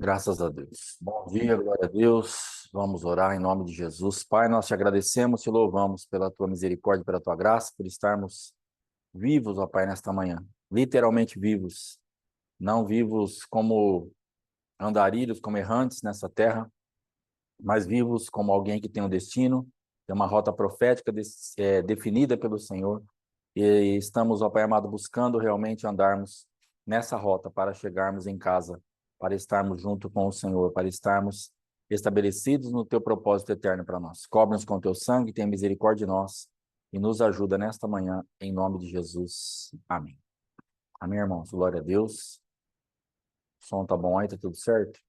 Graças a Deus. Bom dia, glória a Deus. Vamos orar em nome de Jesus. Pai, nós te agradecemos, te louvamos pela tua misericórdia, pela tua graça, por estarmos vivos, ó Pai, nesta manhã. Literalmente vivos. Não vivos como andarilhos, como errantes nessa terra, mas vivos como alguém que tem um destino, tem uma rota profética definida pelo Senhor. E estamos, ó Pai amado, buscando realmente andarmos nessa rota para chegarmos em casa, para estarmos junto com o Senhor, para estarmos estabelecidos no teu propósito eterno para nós. Cobre-nos com teu sangue, tenha misericórdia de nós e nos ajuda nesta manhã, em nome de Jesus. Amém. Amém, irmãos. Glória a Deus. O som tá bom aí, tá tudo certo?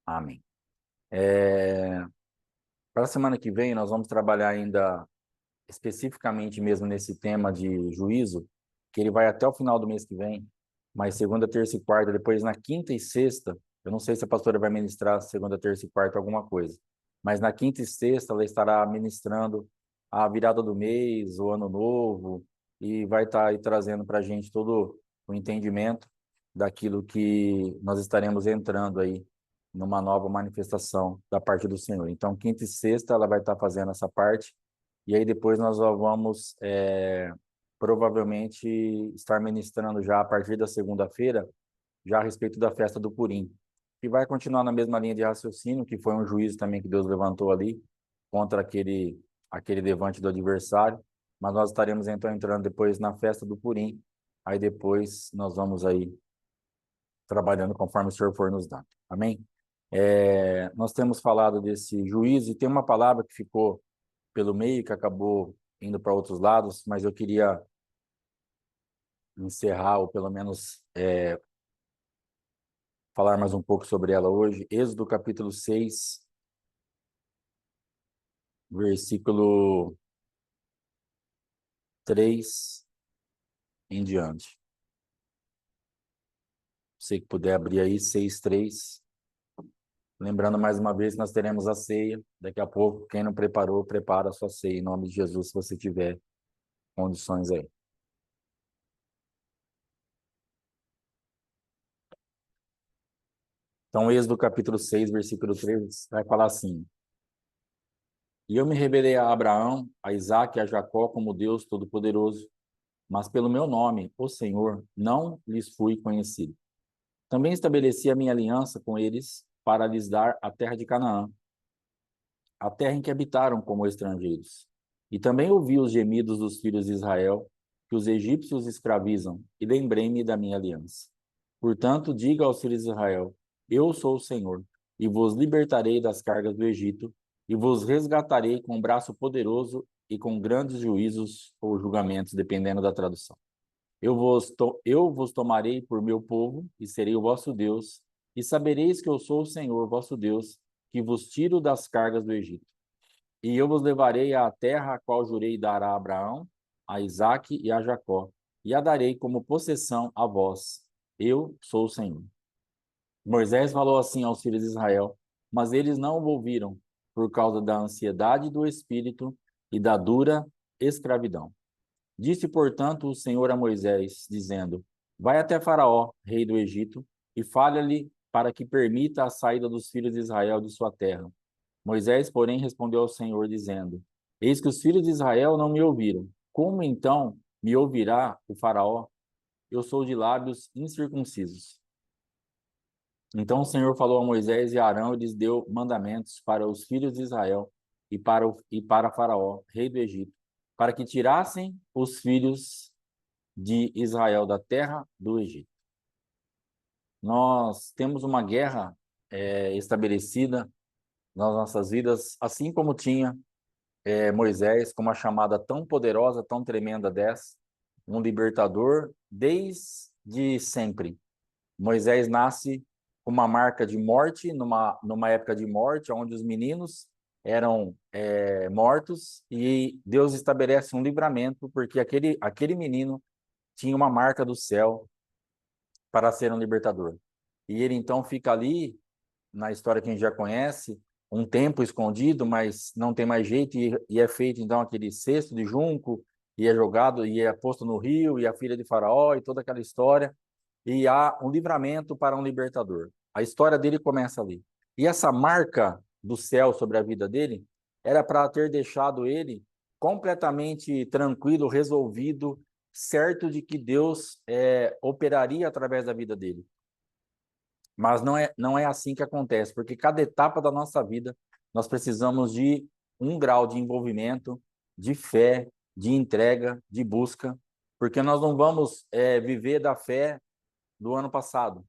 Amém. Para a semana que vem, nós vamos trabalhar ainda especificamente mesmo nesse tema de juízo, que ele vai até o final do mês que vem, mas segunda, terça e quarta, depois na quinta e sexta, eu não sei se a pastora vai ministrar segunda, terça e quarta alguma coisa, mas na quinta e sexta ela estará ministrando a virada do mês, o ano novo, e vai estar aí trazendo para a gente todo o entendimento daquilo que nós estaremos entrando aí numa nova manifestação da parte do Senhor. Então, quinta e sexta ela vai estar fazendo essa parte, e aí depois nós vamos provavelmente estar ministrando já a partir da segunda-feira, já a respeito da festa do Purim, que vai continuar na mesma linha de raciocínio, que foi um juízo também que Deus levantou ali contra aquele levante do adversário, mas nós estaremos então entrando depois na festa do Purim, aí depois nós vamos aí trabalhando conforme o Senhor for nos dando. Amém? Nós temos falado desse juízo e tem uma palavra que ficou pelo meio, que acabou indo para outros lados, mas eu queria encerrar, ou pelo menos falar mais um pouco sobre ela hoje. Êxodo capítulo 6, versículo 3 em diante. Você que puder abrir aí, 6:3. Lembrando mais uma vez que nós teremos a ceia. Daqui a pouco, quem não preparou, prepara a sua ceia, em nome de Jesus, se você tiver condições aí. Então, Êxodo capítulo 6, versículo 3, vai falar assim: E eu me revelei a Abraão, a Isaque e a Jacó como Deus Todo-Poderoso, mas pelo meu nome, o Senhor, não lhes fui conhecido. Também estabeleci a minha aliança com eles para lhes dar a terra de Canaã, a terra em que habitaram como estrangeiros. E também ouvi os gemidos dos filhos de Israel, que os egípcios escravizam, e lembrei-me da minha aliança. Portanto, diga aos filhos de Israel: Eu sou o Senhor, e vos libertarei das cargas do Egito, e vos resgatarei com um braço poderoso e com grandes juízos ou julgamentos, dependendo da tradução. Eu vos tomarei por meu povo, e serei o vosso Deus, e sabereis que eu sou o Senhor, vosso Deus, que vos tiro das cargas do Egito. E eu vos levarei à terra a qual jurei dar a Abraão, a Isaque e a Jacó, e a darei como possessão a vós. Eu sou o Senhor. Moisés falou assim aos filhos de Israel, mas eles não o ouviram, por causa da ansiedade do espírito e da dura escravidão. Disse, portanto, o Senhor a Moisés, dizendo: Vai até Faraó, rei do Egito, e fale-lhe para que permita a saída dos filhos de Israel de sua terra. Moisés, porém, respondeu ao Senhor, dizendo: Eis que os filhos de Israel não me ouviram. Como então me ouvirá o Faraó? Eu sou de lábios incircuncisos. Então o Senhor falou a Moisés e a Arão e lhes deu mandamentos para os filhos de Israel e para Faraó, rei do Egito, para que tirassem os filhos de Israel da terra do Egito. Nós temos uma guerra estabelecida nas nossas vidas, assim como tinha Moisés, com uma chamada tão poderosa, tão tremenda dessa, um libertador desde sempre. Moisés nasce com uma marca de morte, numa época de morte, onde os meninos eram mortos, e Deus estabelece um livramento, porque aquele menino tinha uma marca do céu para ser um libertador. E ele então fica ali, na história que a gente já conhece, um tempo escondido, mas não tem mais jeito, e é feito então aquele cesto de junco, e é jogado, e é posto no rio, e a filha de Faraó, e toda aquela história. e há um livramento para um libertador. A história dele começa ali. E essa marca do céu sobre a vida dele era para ter deixado ele completamente tranquilo, resolvido, certo de que Deus operaria através da vida dele. Mas não é assim que acontece, porque cada etapa da nossa vida nós precisamos de um grau de envolvimento, de fé, de entrega, de busca, porque nós não vamos viver da fé do ano passado.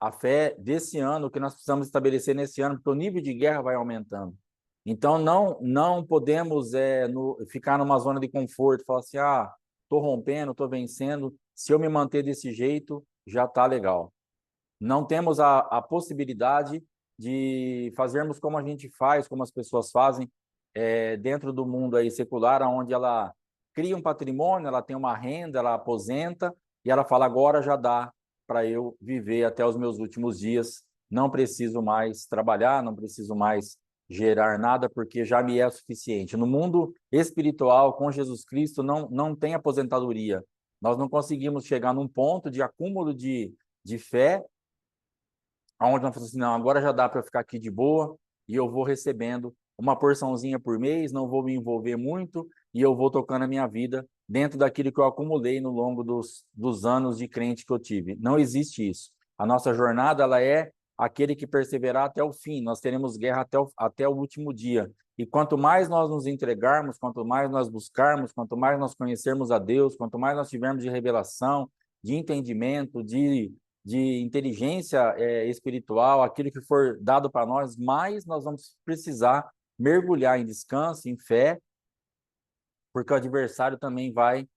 A fé desse ano, que nós precisamos estabelecer nesse ano, porque o nível de guerra vai aumentando. Então, não podemos ficar numa zona de conforto, falar assim, estou rompendo, estou vencendo, se eu me manter desse jeito, já está legal. Não temos a possibilidade de fazermos como a gente faz, como as pessoas fazem, dentro do mundo aí secular, onde ela cria um patrimônio, ela tem uma renda, ela aposenta, e ela fala, agora já dá para eu viver até os meus últimos dias, não preciso mais trabalhar, não preciso mais gerar nada, porque já me é suficiente. No mundo espiritual, com Jesus Cristo, não tem aposentadoria. Nós não conseguimos chegar num ponto de acúmulo de fé, onde nós falamos assim, não, agora já dá para eu ficar aqui de boa, e eu vou recebendo uma porçãozinha por mês, não vou me envolver muito, e eu vou tocando a minha vida dentro daquilo que eu acumulei no longo dos anos de crente que eu tive. Não existe isso. A nossa jornada, ela é aquele que perseverar até o fim. Nós teremos guerra até o último dia. E quanto mais nós nos entregarmos, quanto mais nós buscarmos, quanto mais nós conhecermos a Deus, quanto mais nós tivermos de revelação, de entendimento, de inteligência espiritual, aquilo que for dado para nós, mais nós vamos precisar mergulhar em descanso, em fé, porque o adversário também vai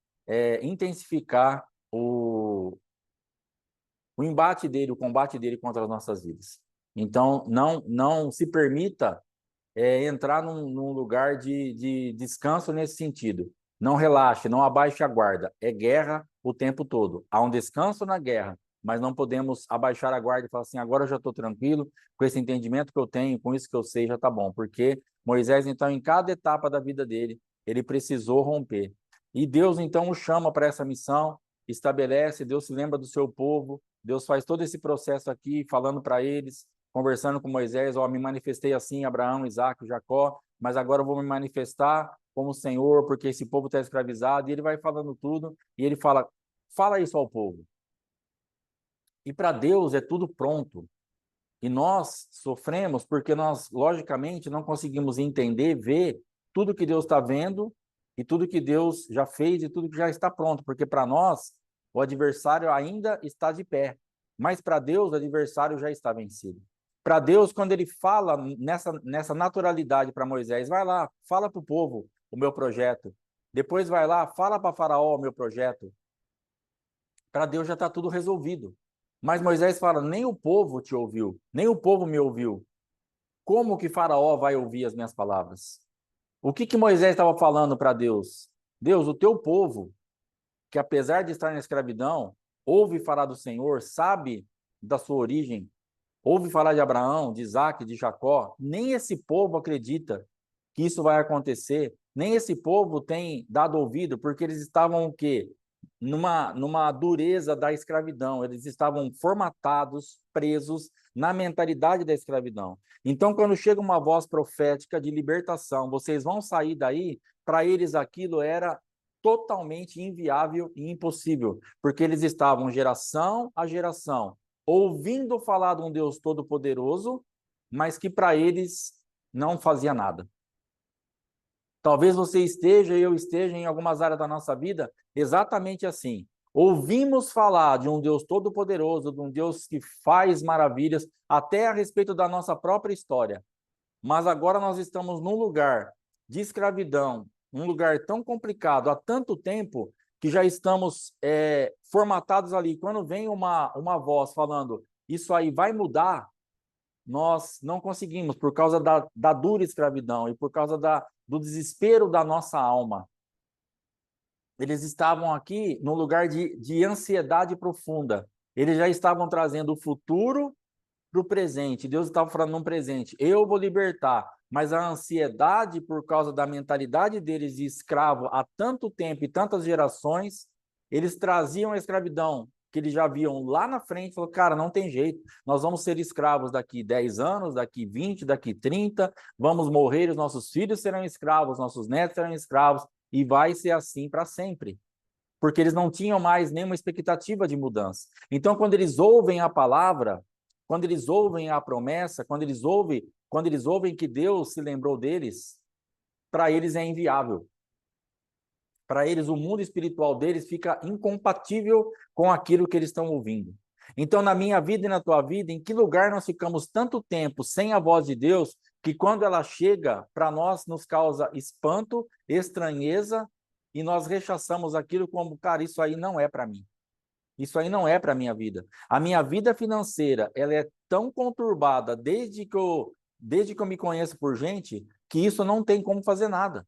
intensificar o embate dele, o combate dele contra as nossas vidas. Então, não se permita entrar num lugar de descanso nesse sentido. Não relaxe, não abaixe a guarda. É guerra o tempo todo. Há um descanso na guerra, mas não podemos abaixar a guarda e falar assim, agora eu já estou tranquilo, com esse entendimento que eu tenho, com isso que eu sei, já está bom. Porque Moisés, então, em cada etapa da vida dele, ele precisou romper. E Deus, então, o chama para essa missão, estabelece, Deus se lembra do seu povo, Deus faz todo esse processo aqui, falando para eles, conversando com Moisés, me manifestei assim, Abraão, Isaac, Jacó, mas agora eu vou me manifestar como Senhor, porque esse povo está escravizado, e ele vai falando tudo, e ele fala isso ao povo. E para Deus é tudo pronto. E nós sofremos porque nós, logicamente, não conseguimos entender, ver tudo que Deus está vendo, e tudo que Deus já fez, e tudo que já está pronto, porque para nós, o adversário ainda está de pé, mas para Deus, o adversário já está vencido. Para Deus, quando ele fala nessa naturalidade para Moisés, vai lá, fala para o povo o meu projeto. Depois vai lá, fala para Faraó o meu projeto. Para Deus já está tudo resolvido. Mas Moisés fala, nem o povo te ouviu, nem o povo me ouviu. Como que Faraó vai ouvir as minhas palavras? O que Moisés estava falando para Deus? Deus, o teu povo, que apesar de estar na escravidão, ouve falar do Senhor, sabe da sua origem, ouve falar de Abraão, de Isaac, de Jacó, nem esse povo acredita que isso vai acontecer, nem esse povo tem dado ouvido, porque eles estavam o quê? Numa dureza da escravidão, eles estavam formatados, presos na mentalidade da escravidão. Então, quando chega uma voz profética de libertação, vocês vão sair daí, para eles aquilo era totalmente inviável e impossível, porque eles estavam geração a geração ouvindo falar de um Deus todo-poderoso, mas que para eles não fazia nada. Talvez você esteja e eu esteja em algumas áreas da nossa vida exatamente assim. Ouvimos falar de um Deus todo-poderoso, de um Deus que faz maravilhas, até a respeito da nossa própria história. Mas agora nós estamos num lugar de escravidão, um lugar tão complicado há tanto tempo que já estamos formatados ali. Quando vem uma voz falando, isso aí vai mudar, nós não conseguimos, por causa da dura escravidão e por causa do desespero da nossa alma. Eles estavam aqui num lugar de ansiedade profunda. Eles já estavam trazendo o futuro para o presente. Deus estava falando num presente. Eu vou libertar. Mas a ansiedade, por causa da mentalidade deles de escravo há tanto tempo e tantas gerações, eles traziam a escravidão que eles já viam lá na frente, falou, cara, não tem jeito, nós vamos ser escravos daqui 10 anos, daqui 20, daqui 30, vamos morrer, os nossos filhos serão escravos, nossos netos serão escravos, e vai ser assim para sempre. Porque eles não tinham mais nenhuma expectativa de mudança. Então, quando eles ouvem a palavra, quando eles ouvem a promessa, quando eles ouvem que Deus se lembrou deles, para eles é inviável. Para eles, o mundo espiritual deles fica incompatível com aquilo que eles estão ouvindo. Então, na minha vida e na tua vida, em que lugar nós ficamos tanto tempo sem a voz de Deus, que quando ela chega, para nós nos causa espanto, estranheza, e nós rechaçamos aquilo como, cara, isso aí não é para mim. Isso aí não é para a minha vida. A minha vida financeira, ela é tão conturbada desde que eu me conheço por gente, que isso não tem como fazer nada.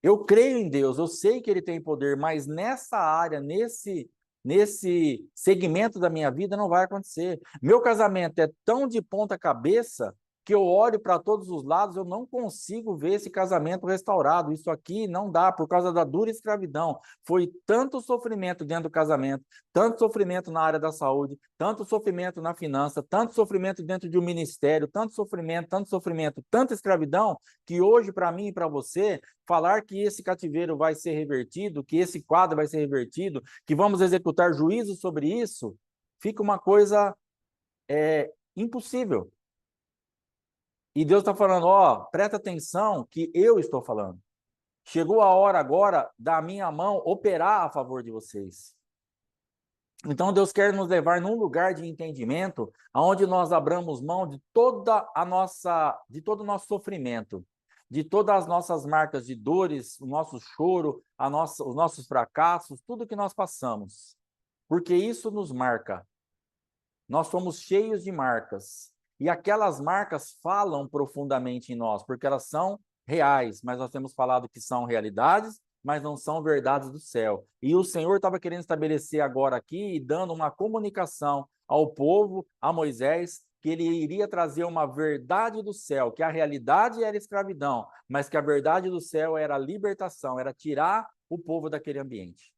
Eu creio em Deus, eu sei que Ele tem poder, mas nessa área, nesse segmento da minha vida, não vai acontecer. Meu casamento é tão de ponta cabeça que eu olho para todos os lados, eu não consigo ver esse casamento restaurado. Isso aqui não dá, por causa da dura escravidão. Foi tanto sofrimento dentro do casamento, tanto sofrimento na área da saúde, tanto sofrimento na finança, tanto sofrimento dentro de um ministério, tanto sofrimento, tanta escravidão, que hoje, para mim e para você, falar que esse cativeiro vai ser revertido, que esse quadro vai ser revertido, que vamos executar juízo sobre isso, fica uma coisa impossível. E Deus está falando, ó, presta atenção que eu estou falando. Chegou a hora agora da minha mão operar a favor de vocês. Então Deus quer nos levar num lugar de entendimento, onde nós abramos mão de todo o nosso sofrimento, de todas as nossas marcas de dores, o nosso choro, os nossos fracassos, tudo que nós passamos. Porque isso nos marca. Nós somos cheios de marcas. E aquelas marcas falam profundamente em nós, porque elas são reais, mas nós temos falado que são realidades, mas não são verdades do céu. E o Senhor estava querendo estabelecer agora aqui, dando uma comunicação ao povo, a Moisés, que ele iria trazer uma verdade do céu, que a realidade era escravidão, mas que a verdade do céu era a libertação, era tirar o povo daquele ambiente.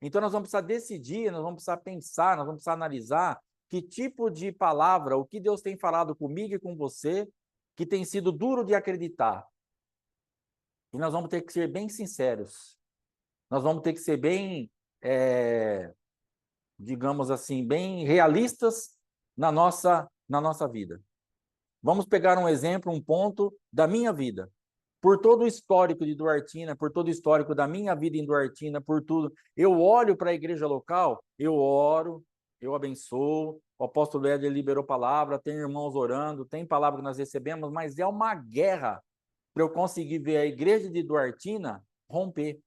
Então nós vamos precisar decidir, nós vamos precisar pensar, nós vamos precisar analisar que tipo de palavra, o que Deus tem falado comigo e com você, que tem sido duro de acreditar. E nós vamos ter que ser bem sinceros. Nós vamos ter que ser bem, digamos assim, bem realistas na nossa vida. Vamos pegar um exemplo, um ponto da minha vida. Por todo o histórico de Duartina, por todo o histórico da minha vida em Duartina, por tudo, eu olho para a igreja local, eu oro, eu abençoo, o apóstolo Éder liberou palavra, tem irmãos orando, tem palavra que nós recebemos, mas é uma guerra para eu conseguir ver a igreja de Duartina romper,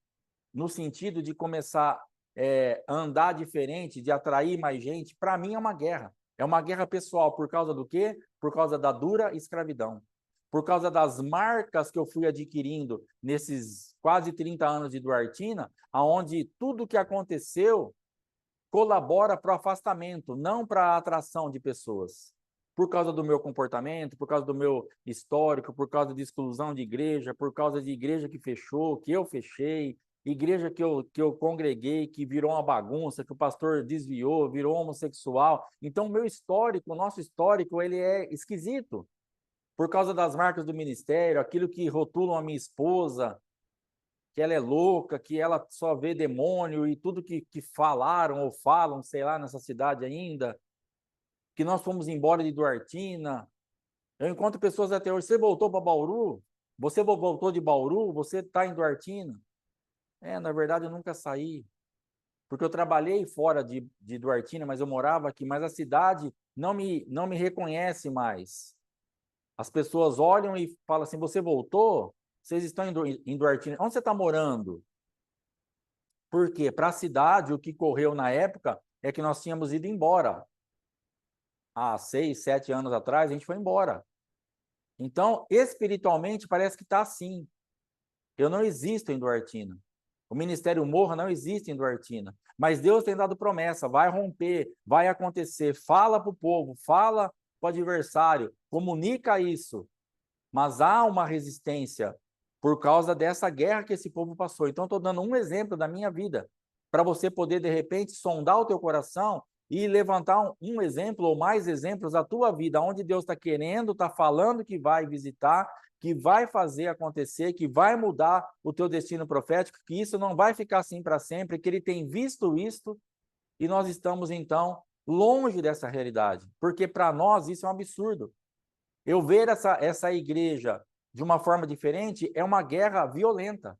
no sentido de começar a andar diferente, de atrair mais gente. Para mim é uma guerra. É uma guerra pessoal. Por causa do quê? Por causa da dura escravidão. Por causa das marcas que eu fui adquirindo nesses quase 30 anos de Duartina, aonde tudo que aconteceu colabora para o afastamento, não para a atração de pessoas. Por causa do meu comportamento, por causa do meu histórico, por causa de exclusão de igreja, por causa de igreja que fechou, que eu fechei, igreja que eu congreguei, que virou uma bagunça, que o pastor desviou, virou homossexual. Então, o meu histórico, o nosso histórico, ele é esquisito. Por causa das marcas do ministério, aquilo que rotulam a minha esposa, que ela é louca, que ela só vê demônio e tudo que falaram ou falam, sei lá, nessa cidade ainda, que nós fomos embora de Duartina. Eu encontro pessoas até hoje, você voltou para Bauru? Você voltou de Bauru? Você está em Duartina? Na verdade eu nunca saí, porque eu trabalhei fora de Duartina, mas eu morava aqui, mas a cidade não me reconhece mais. As pessoas olham e falam assim, você voltou? Vocês estão em Duartina. Onde você está morando? Por quê? Para a cidade, o que correu na época é que nós tínhamos ido embora. Há 6, 7 anos atrás, a gente foi embora. Então, espiritualmente, parece que está assim. Eu não existo em Duartina. O Ministério Morra não existe em Duartina. Mas Deus tem dado promessa, vai romper, vai acontecer. Fala para o povo, fala para o adversário, comunica isso. Mas há uma resistência por causa dessa guerra que esse povo passou. Então, estou dando um exemplo da minha vida, para você poder, de repente, sondar o teu coração e levantar um exemplo ou mais exemplos da tua vida, onde Deus está querendo, está falando que vai visitar, que vai fazer acontecer, que vai mudar o teu destino profético, que isso não vai ficar assim para sempre, que Ele tem visto isto, e nós estamos, então, longe dessa realidade, porque para nós isso é um absurdo. Eu ver essa igreja de uma forma diferente é uma guerra violenta.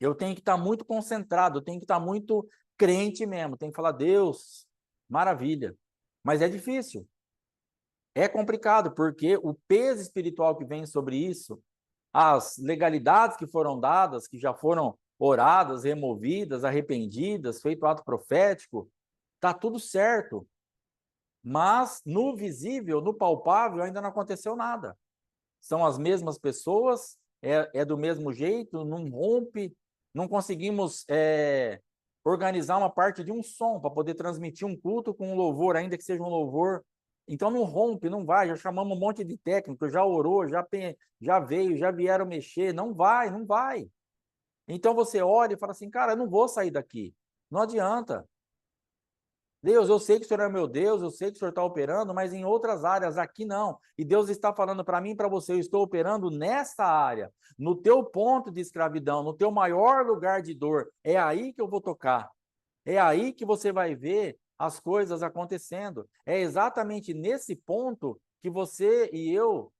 Eu tenho que estar muito concentrado, eu tenho que estar muito crente mesmo, tenho que falar, Deus, maravilha. Mas é difícil, é complicado, porque o peso espiritual que vem sobre isso, as legalidades que foram dadas, que já foram oradas, removidas, arrependidas, feito ato profético, está tudo certo. Mas no visível, no palpável, ainda não aconteceu nada. São as mesmas pessoas, é do mesmo jeito, não rompe, não conseguimos organizar uma parte de um som para poder transmitir um culto com um louvor, ainda que seja um louvor. Então não rompe, não vai. Já chamamos um monte de técnico, já orou, já veio, já vieram mexer. Não vai, não vai. Então você olha e fala assim, cara, eu não vou sair daqui. Não adianta. Deus, eu sei que o Senhor é meu Deus, eu sei que o Senhor está operando, mas em outras áreas aqui não. E Deus está falando para mim e para você, eu estou operando nesta área, no teu ponto de escravidão, no teu maior lugar de dor. É aí que eu vou tocar. É aí que você vai ver as coisas acontecendo. É exatamente nesse ponto que você e eu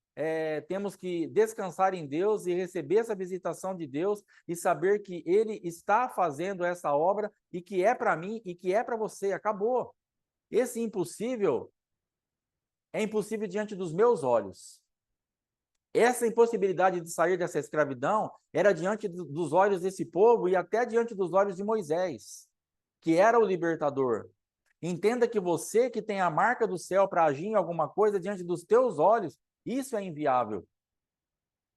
temos que descansar em Deus e receber essa visitação de Deus e saber que Ele está fazendo essa obra e que é para mim e que é para você. Acabou. Esse impossível é impossível diante dos meus olhos. Essa impossibilidade de sair dessa escravidão era diante dos olhos desse povo e até diante dos olhos de Moisés, que era o libertador. Entenda que você que tem a marca do céu para agir em alguma coisa diante dos teus olhos, isso é inviável.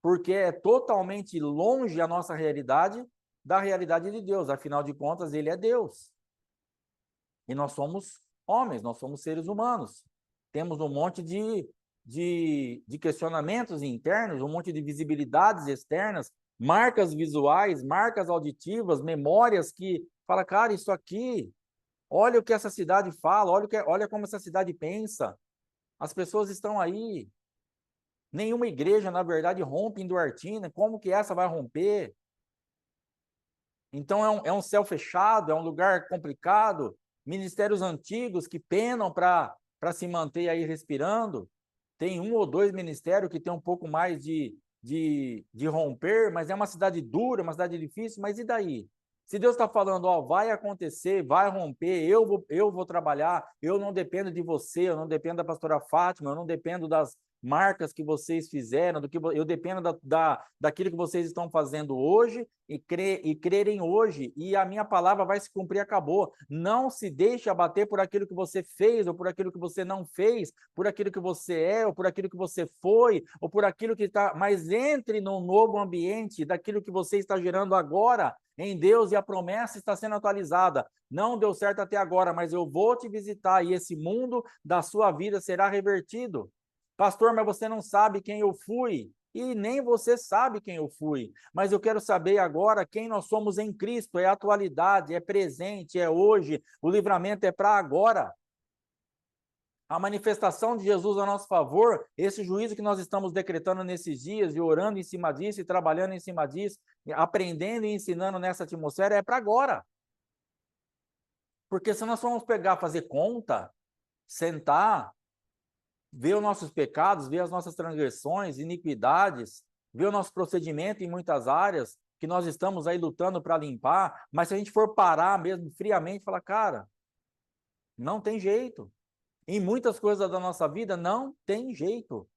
Porque é totalmente longe a nossa realidade da realidade de Deus. Afinal de contas, Ele é Deus. E nós somos homens, nós somos seres humanos. Temos um monte de questionamentos internos, um monte de visibilidades externas, marcas visuais, marcas auditivas, memórias que fala, cara, isso aqui, olha o que essa cidade fala, olha como essa cidade pensa. As pessoas estão aí. Nenhuma igreja, na verdade, rompe em Duartina. Como que essa vai romper? Então, é um céu fechado, é um lugar complicado. Ministérios antigos que penam para se manter aí respirando. Tem um ou dois ministérios que tem um pouco mais de romper, mas é uma cidade dura, uma cidade difícil. Mas e daí? Se Deus está falando, ó, vai acontecer, vai romper, eu vou trabalhar, eu não dependo de você, eu não dependo da pastora Fátima, eu não dependo das marcas que vocês fizeram, eu dependo daquilo que vocês estão fazendo hoje e crerem hoje, e a minha palavra vai se cumprir, acabou. Não se deixe abater por aquilo que você fez, ou por aquilo que você não fez, por aquilo que você é, ou por aquilo que você foi, ou por aquilo que está, mas entre num novo ambiente daquilo que você está gerando agora em Deus e a promessa está sendo atualizada. Não deu certo até agora, mas eu vou te visitar e esse mundo da sua vida será revertido. Pastor, mas você não sabe quem eu fui. E nem você sabe quem eu fui. Mas eu quero saber agora quem nós somos em Cristo. É atualidade, é presente, é hoje. O livramento é para agora. A manifestação de Jesus a nosso favor, esse juízo que nós estamos decretando nesses dias, e orando em cima disso, e trabalhando em cima disso, aprendendo e ensinando nessa atmosfera, é para agora. Porque se nós formos pegar, fazer conta, sentar, ver os nossos pecados, ver as nossas transgressões, iniquidades, ver o nosso procedimento em muitas áreas que nós estamos aí lutando para limpar, mas se a gente for parar mesmo friamente, falar, cara, não tem jeito. Em muitas coisas da nossa vida não tem jeito.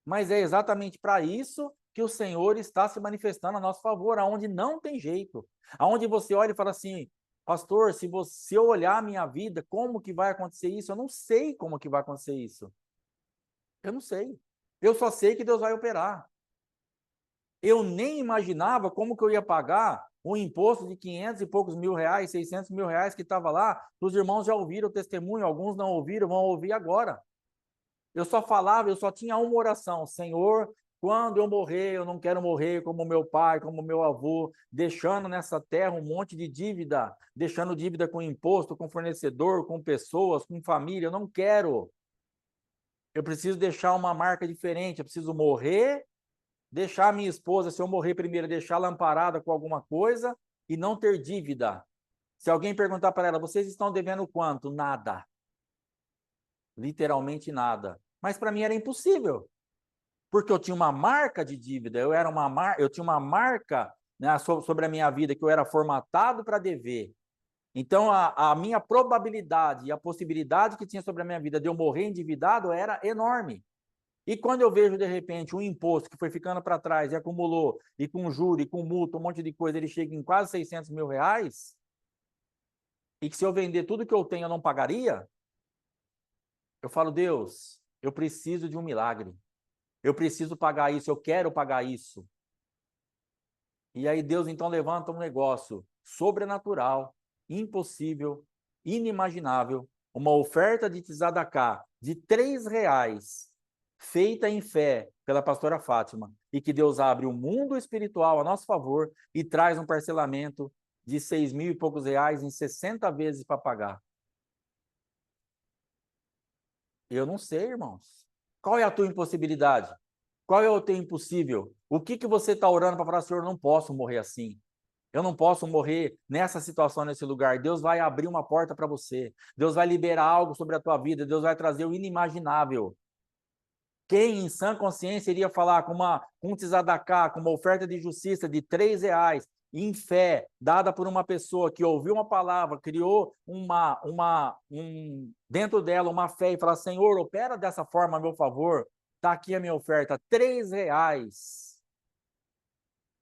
Mas é exatamente para isso que o Senhor está se manifestando a nosso favor, aonde não tem jeito. Aonde você olha e fala assim, pastor, se eu olhar a minha vida, como que vai acontecer isso? Eu não sei como que vai acontecer isso. Eu não sei. Eu só sei que Deus vai operar. Eu nem imaginava como que eu ia pagar um imposto de 500 e poucos mil reais, 600 mil reais que estava lá. Os irmãos já ouviram o testemunho, alguns não ouviram, vão ouvir agora. Eu só falava, eu só tinha uma oração, Senhor, Quando eu morrer, eu não quero morrer como meu pai, como meu avô, deixando nessa terra um monte de dívida, deixando dívida com imposto, com fornecedor, com pessoas, com família. Eu não quero. Eu preciso deixar uma marca diferente. Eu preciso morrer, deixar a minha esposa, se eu morrer primeiro, deixá-la amparada com alguma coisa e não ter dívida. Se alguém perguntar para ela, vocês estão devendo quanto? Nada. Literalmente nada. Mas para mim era impossível, porque eu tinha uma marca de dívida, eu tinha uma marca, né, sobre a minha vida, que eu era formatado para dever. Então, a minha probabilidade e a possibilidade que tinha sobre a minha vida de eu morrer endividado era enorme. E quando eu vejo, de repente, um imposto que foi ficando para trás e acumulou, e com juros, e com multa, um monte de coisa, ele chega em quase 600 mil reais, e que se eu vender tudo que eu tenho eu não pagaria, eu falo, Deus, eu preciso de um milagre. Eu preciso pagar isso, eu quero pagar isso. E aí Deus então levanta um negócio sobrenatural, impossível, inimaginável, uma oferta de tzedakah de R$ 3, feita em fé pela pastora Fátima, e que Deus abre o mundo espiritual a nosso favor e traz um parcelamento de 6.000 e poucos reais em 60 vezes para pagar. Eu não sei, irmãos. Qual é a tua impossibilidade? Qual é o teu impossível? O que você está orando para falar, Senhor, eu não posso morrer assim. Eu não posso morrer nessa situação, nesse lugar. Deus vai abrir uma porta para você. Deus vai liberar algo sobre a tua vida. Deus vai trazer o inimaginável. Quem em sã consciência iria falar com um tzedakah, com uma oferta de justiça de R$ 3, em fé, dada por uma pessoa que ouviu uma palavra, criou dentro dela uma fé e fala, Senhor, opera dessa forma a meu favor, está aqui a minha oferta, R$ 3.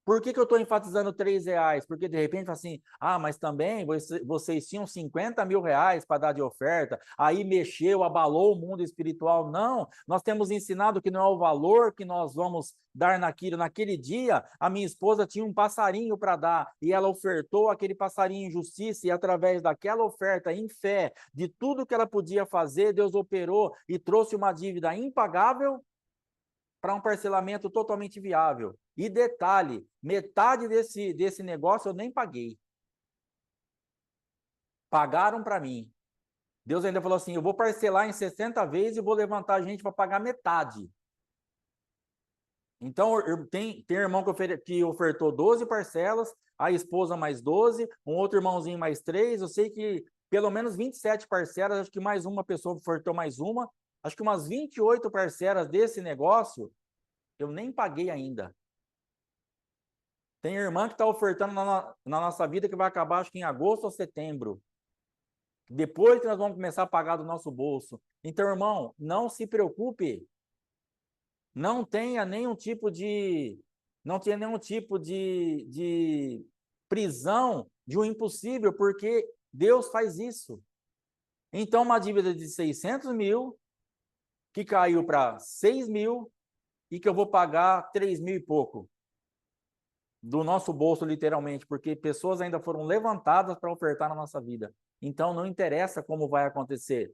Por que eu estou enfatizando R$ 3? Porque de repente fala assim, mas também vocês tinham 50 mil reais para dar de oferta, aí mexeu, abalou o mundo espiritual. Não, nós temos ensinado que não é o valor que nós vamos dar naquilo. Naquele dia, a minha esposa tinha um passarinho para dar, e ela ofertou aquele passarinho em justiça, e através daquela oferta, em fé, de tudo que ela podia fazer, Deus operou e trouxe uma dívida impagável para um parcelamento totalmente viável. E detalhe, metade desse negócio eu nem paguei. Pagaram para mim. Deus ainda falou assim, eu vou parcelar em 60 vezes e vou levantar a gente para pagar metade. Então, tem irmão que ofertou 12 parcelas, a esposa mais 12, um outro irmãozinho mais 3, eu sei que pelo menos 27 parcelas, acho que mais uma pessoa ofertou mais uma, acho que umas 28 parcelas desse negócio, eu nem paguei ainda. Tem irmã que está ofertando na nossa vida que vai acabar, acho que em agosto ou setembro. Depois que nós vamos começar a pagar do nosso bolso. Então, irmão, não se preocupe. Não tenha nenhum tipo de. Não tenha nenhum tipo de prisão de um impossível, porque Deus faz isso. Então, uma dívida de 600 mil, que caiu para 6 mil, e que eu vou pagar 3 mil e pouco. Do nosso bolso, literalmente, porque pessoas ainda foram levantadas para ofertar na nossa vida. Então, não interessa como vai acontecer,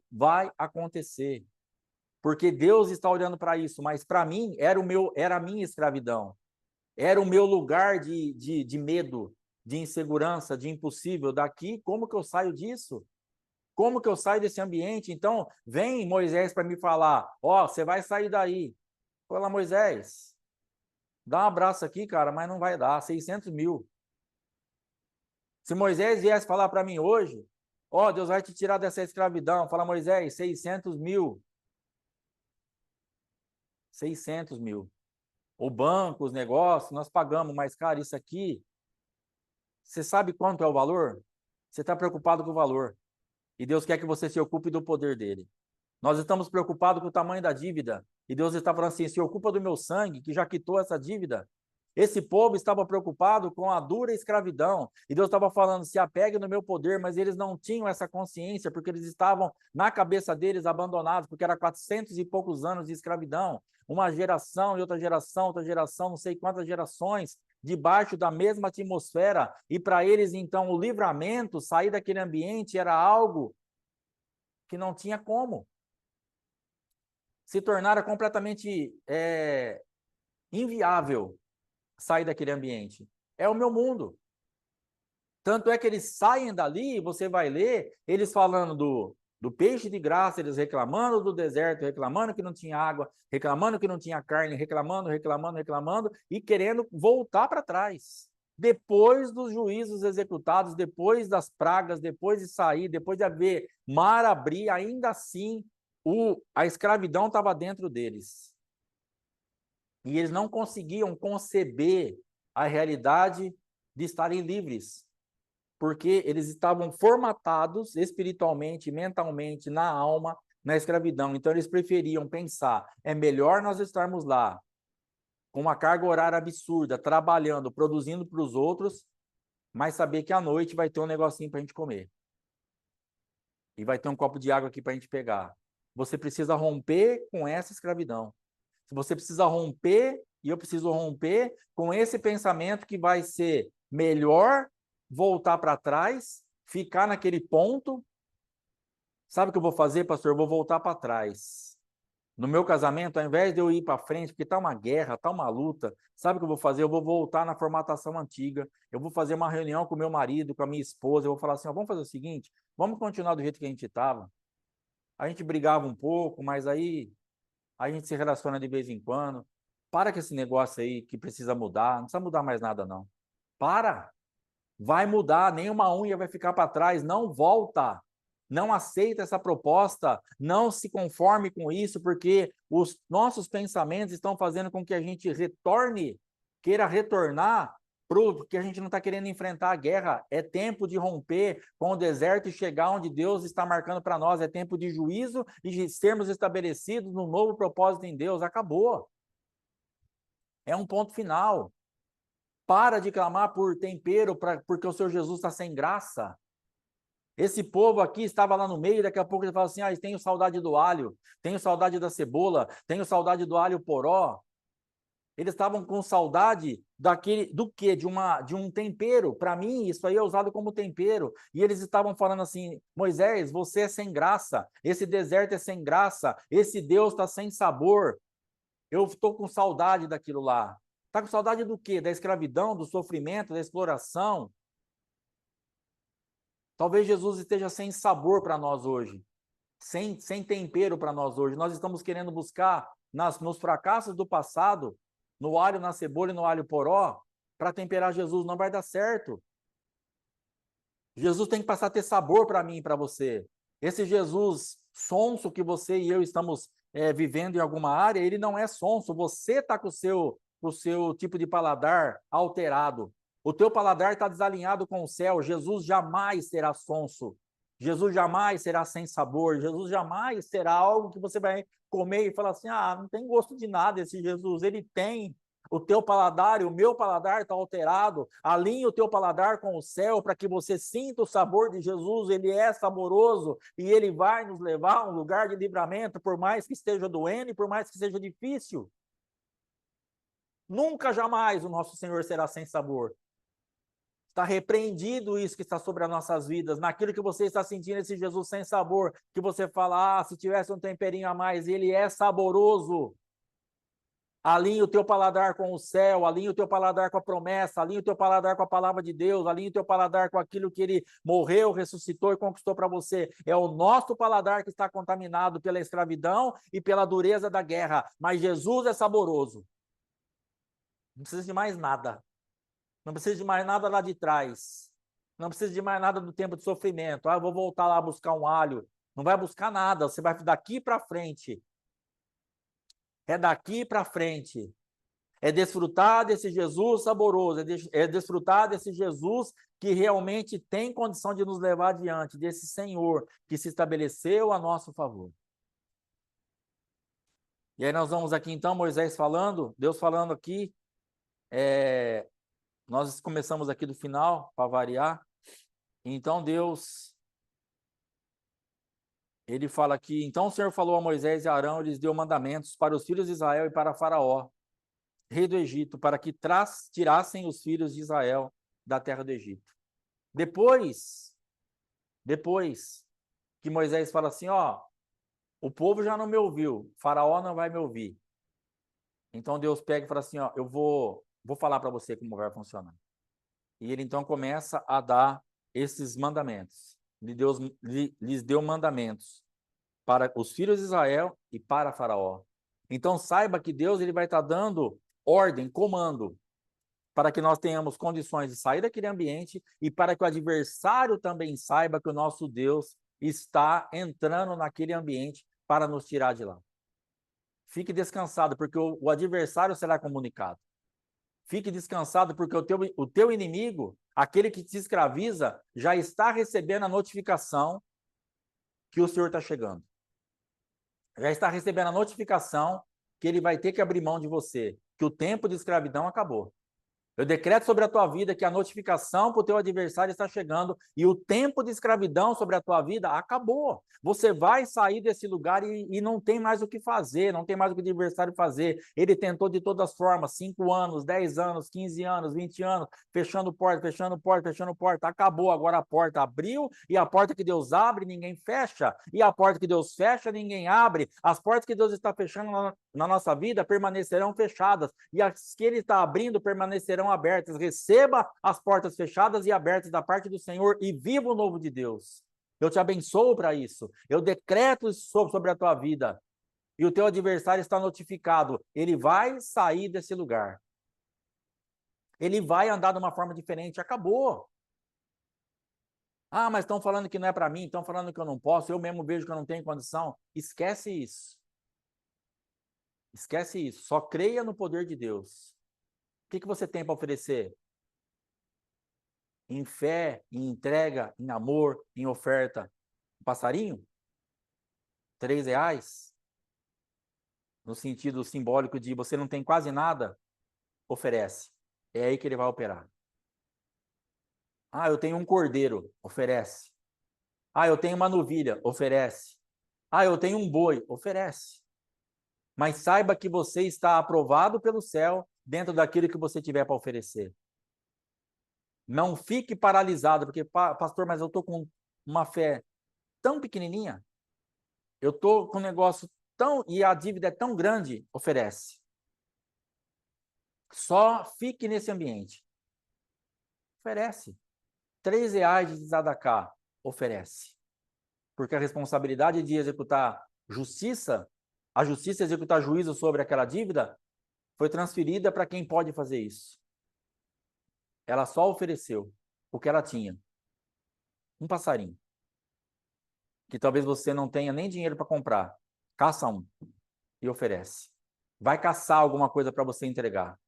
porque Deus está olhando para isso, mas para mim era a minha escravidão, era o meu lugar de medo, de insegurança, de impossível. Daqui, como que eu saio disso? Como que eu saio desse ambiente? Então, vem Moisés para me falar, você vai sair daí. Fala, Moisés, dá um abraço aqui, cara, mas não vai dar, 600 mil. Se Moisés viesse falar para mim hoje, Deus vai te tirar dessa escravidão. Fala, Moisés, 600 mil. 600 mil. O banco, os negócios, nós pagamos, mas, cara, isso aqui, você sabe quanto é o valor? Você está preocupado com o valor. E Deus quer que você se ocupe do poder dele. Nós estamos preocupados com o tamanho da dívida. E Deus está falando assim, se ocupa do meu sangue, que já quitou essa dívida. Esse povo estava preocupado com a dura escravidão. E Deus estava falando, se apegue no meu poder, mas eles não tinham essa consciência, porque eles estavam, na cabeça deles, abandonados, porque era 400 e poucos anos de escravidão. Uma geração e outra geração, não sei quantas gerações, debaixo da mesma atmosfera. E para eles, então, o livramento, sair daquele ambiente, era algo que não tinha como. Se tornara completamente inviável sair daquele ambiente. É o meu mundo. Tanto é que eles saem dali, você vai ler, eles falando do peixe de graça, eles reclamando do deserto, reclamando que não tinha água, reclamando que não tinha carne, reclamando, e querendo voltar para trás. Depois dos juízos executados, depois das pragas, depois de sair, depois de haver mar abrir, ainda assim a escravidão estava dentro deles. E eles não conseguiam conceber a realidade de estarem livres, porque eles estavam formatados espiritualmente, mentalmente, na alma, na escravidão. Então, eles preferiam pensar, é melhor nós estarmos lá, com uma carga horária absurda, trabalhando, produzindo para os outros, mas saber que à noite vai ter um negocinho para a gente comer. E vai ter um copo de água aqui para a gente pegar. Você precisa romper com essa escravidão. Você precisa romper, e eu preciso romper, com esse pensamento que vai ser melhor voltar para trás, ficar naquele ponto. Sabe o que eu vou fazer, pastor? Eu vou voltar para trás. No meu casamento, ao invés de eu ir para frente, porque está uma guerra, está uma luta, sabe o que eu vou fazer? Eu vou voltar na formatação antiga, eu vou fazer uma reunião com o meu marido, com a minha esposa, eu vou falar assim, ó, vamos fazer o seguinte, vamos continuar do jeito que a gente estava. A gente brigava um pouco, mas aí a gente se relaciona de vez em quando. Para com esse negócio aí que precisa mudar, não precisa mudar mais nada não. Para! Vai mudar, nenhuma unha vai ficar para trás, não volta. Não aceita essa proposta, não se conforme com isso, porque os nossos pensamentos estão fazendo com que a gente retorne, queira retornar, porque a gente não está querendo enfrentar a guerra. É tempo de romper com o deserto e chegar onde Deus está marcando para nós. É tempo de juízo e de sermos estabelecidos num novo propósito em Deus. Acabou. É um ponto final. Para de clamar por tempero, porque o Senhor Jesus está sem graça. Esse povo aqui estava lá no meio, daqui a pouco ele fala assim, tenho saudade do alho, tenho saudade da cebola, tenho saudade do alho poró. Eles estavam com saudade do quê? De um tempero. Para mim, isso aí é usado como tempero. E eles estavam falando assim, Moisés, você é sem graça, esse deserto é sem graça, esse Deus está sem sabor. Eu estou com saudade daquilo lá. Está com saudade do quê? Da escravidão, do sofrimento, da exploração? Talvez Jesus esteja sem sabor para nós hoje, sem tempero para nós hoje. Nós estamos querendo buscar nos fracassos do passado, no alho, na cebola e no alho poró, para temperar Jesus. Não vai dar certo. Jesus tem que passar a ter sabor para mim e para você. Esse Jesus sonso que você e eu estamos vivendo em alguma área, ele não é sonso. Você está com o seu tipo de paladar alterado. O teu paladar está desalinhado com o céu. Jesus jamais será sonso. Jesus jamais será sem sabor. Jesus jamais será algo que você vai comer e falar assim, não tem gosto de nada esse Jesus. Ele tem. O teu paladar e o meu paladar está alterado. Alinhe o teu paladar com o céu para que você sinta o sabor de Jesus. Ele é saboroso e ele vai nos levar a um lugar de livramento, por mais que esteja doendo e por mais que seja difícil. Nunca, jamais o nosso Senhor será sem sabor. Está repreendido isso que está sobre as nossas vidas, naquilo que você está sentindo, esse Jesus sem sabor, que você fala, se tivesse um temperinho a mais, ele é saboroso. Alinhe o teu paladar com o céu, alinhe o teu paladar com a promessa, alinhe o teu paladar com a palavra de Deus, alinhe o teu paladar com aquilo que ele morreu, ressuscitou e conquistou para você. É o nosso paladar que está contaminado pela escravidão e pela dureza da guerra, mas Jesus é saboroso. Não precisa de mais nada. Não precisa de mais nada lá de trás. Não precisa de mais nada do tempo de sofrimento. Eu vou voltar lá buscar um alho. Não vai buscar nada, você vai daqui para frente. É daqui para frente. É desfrutar desse Jesus saboroso, é desfrutar desse Jesus que realmente tem condição de nos levar adiante, desse Senhor que se estabeleceu a nosso favor. E aí nós vamos aqui então, Moisés falando, Deus falando aqui, nós começamos aqui do final, para variar. Então Deus, ele fala aqui, então o Senhor falou a Moisés e a Arão, lhes deu mandamentos para os filhos de Israel e para Faraó, rei do Egito, para que tirassem os filhos de Israel da terra do Egito. Depois que Moisés fala assim, o povo já não me ouviu, Faraó não vai me ouvir. Então Deus pega e fala assim, ó, eu vou falar para você como vai funcionar. E ele então começa a dar esses mandamentos. Lhes deu mandamentos para os filhos de Israel e para Faraó. Então saiba que Deus ele vai estar dando ordem, comando, para que nós tenhamos condições de sair daquele ambiente e para que o adversário também saiba que o nosso Deus está entrando naquele ambiente para nos tirar de lá. Fique descansado, porque o adversário será comunicado. Fique descansado, porque o teu inimigo, aquele que te escraviza, já está recebendo a notificação que o Senhor está chegando. Já está recebendo a notificação que ele vai ter que abrir mão de você, que o tempo de escravidão acabou. Eu decreto sobre a tua vida que a notificação para o teu adversário está chegando e o tempo de escravidão sobre a tua vida acabou. Você vai sair desse lugar e não tem mais o que fazer, não tem mais o que o adversário fazer. Ele tentou de todas as formas, 5 anos, 10 anos, 15 anos, 20 anos, fechando porta, fechando porta, fechando porta. Acabou, agora a porta abriu e a porta que Deus abre, ninguém fecha. E a porta que Deus fecha, ninguém abre. As portas que Deus está fechando na nossa vida permanecerão fechadas e as que Ele está abrindo permanecerão abertas. Receba as portas fechadas e abertas da parte do Senhor e viva o novo de Deus. Eu te abençoo para isso. Eu decreto isso sobre a tua vida. E o teu adversário está notificado. Ele vai sair desse lugar. Ele vai andar de uma forma diferente. Acabou. Ah, mas estão falando que não é para mim, estão falando que eu não posso, eu mesmo vejo que eu não tenho condição. Esquece isso. Esquece isso. Só creia no poder de Deus. O que você tem para oferecer? Em fé, em entrega, em amor, em oferta. Um passarinho? R$ 3? No sentido simbólico de você não tem quase nada? Oferece. É aí que ele vai operar. Ah, eu tenho um cordeiro. Oferece. Ah, eu tenho uma novilha. Oferece. Ah, eu tenho um boi. Oferece. Mas saiba que você está aprovado pelo céu dentro daquilo que você tiver para oferecer. Não fique paralisado, porque, pastor, mas eu estou com uma fé tão pequenininha. Eu estou com um negócio tão... E a dívida é tão grande, oferece. Só fique nesse ambiente. Oferece. R$ 3 de Tzedakah, oferece. Porque a responsabilidade de executar justiça, a justiça executar juízo sobre aquela dívida, foi transferida para quem pode fazer isso. Ela só ofereceu o que ela tinha. Um passarinho. Que talvez você não tenha nem dinheiro para comprar. Caça um e oferece. Vai caçar alguma coisa para você entregar.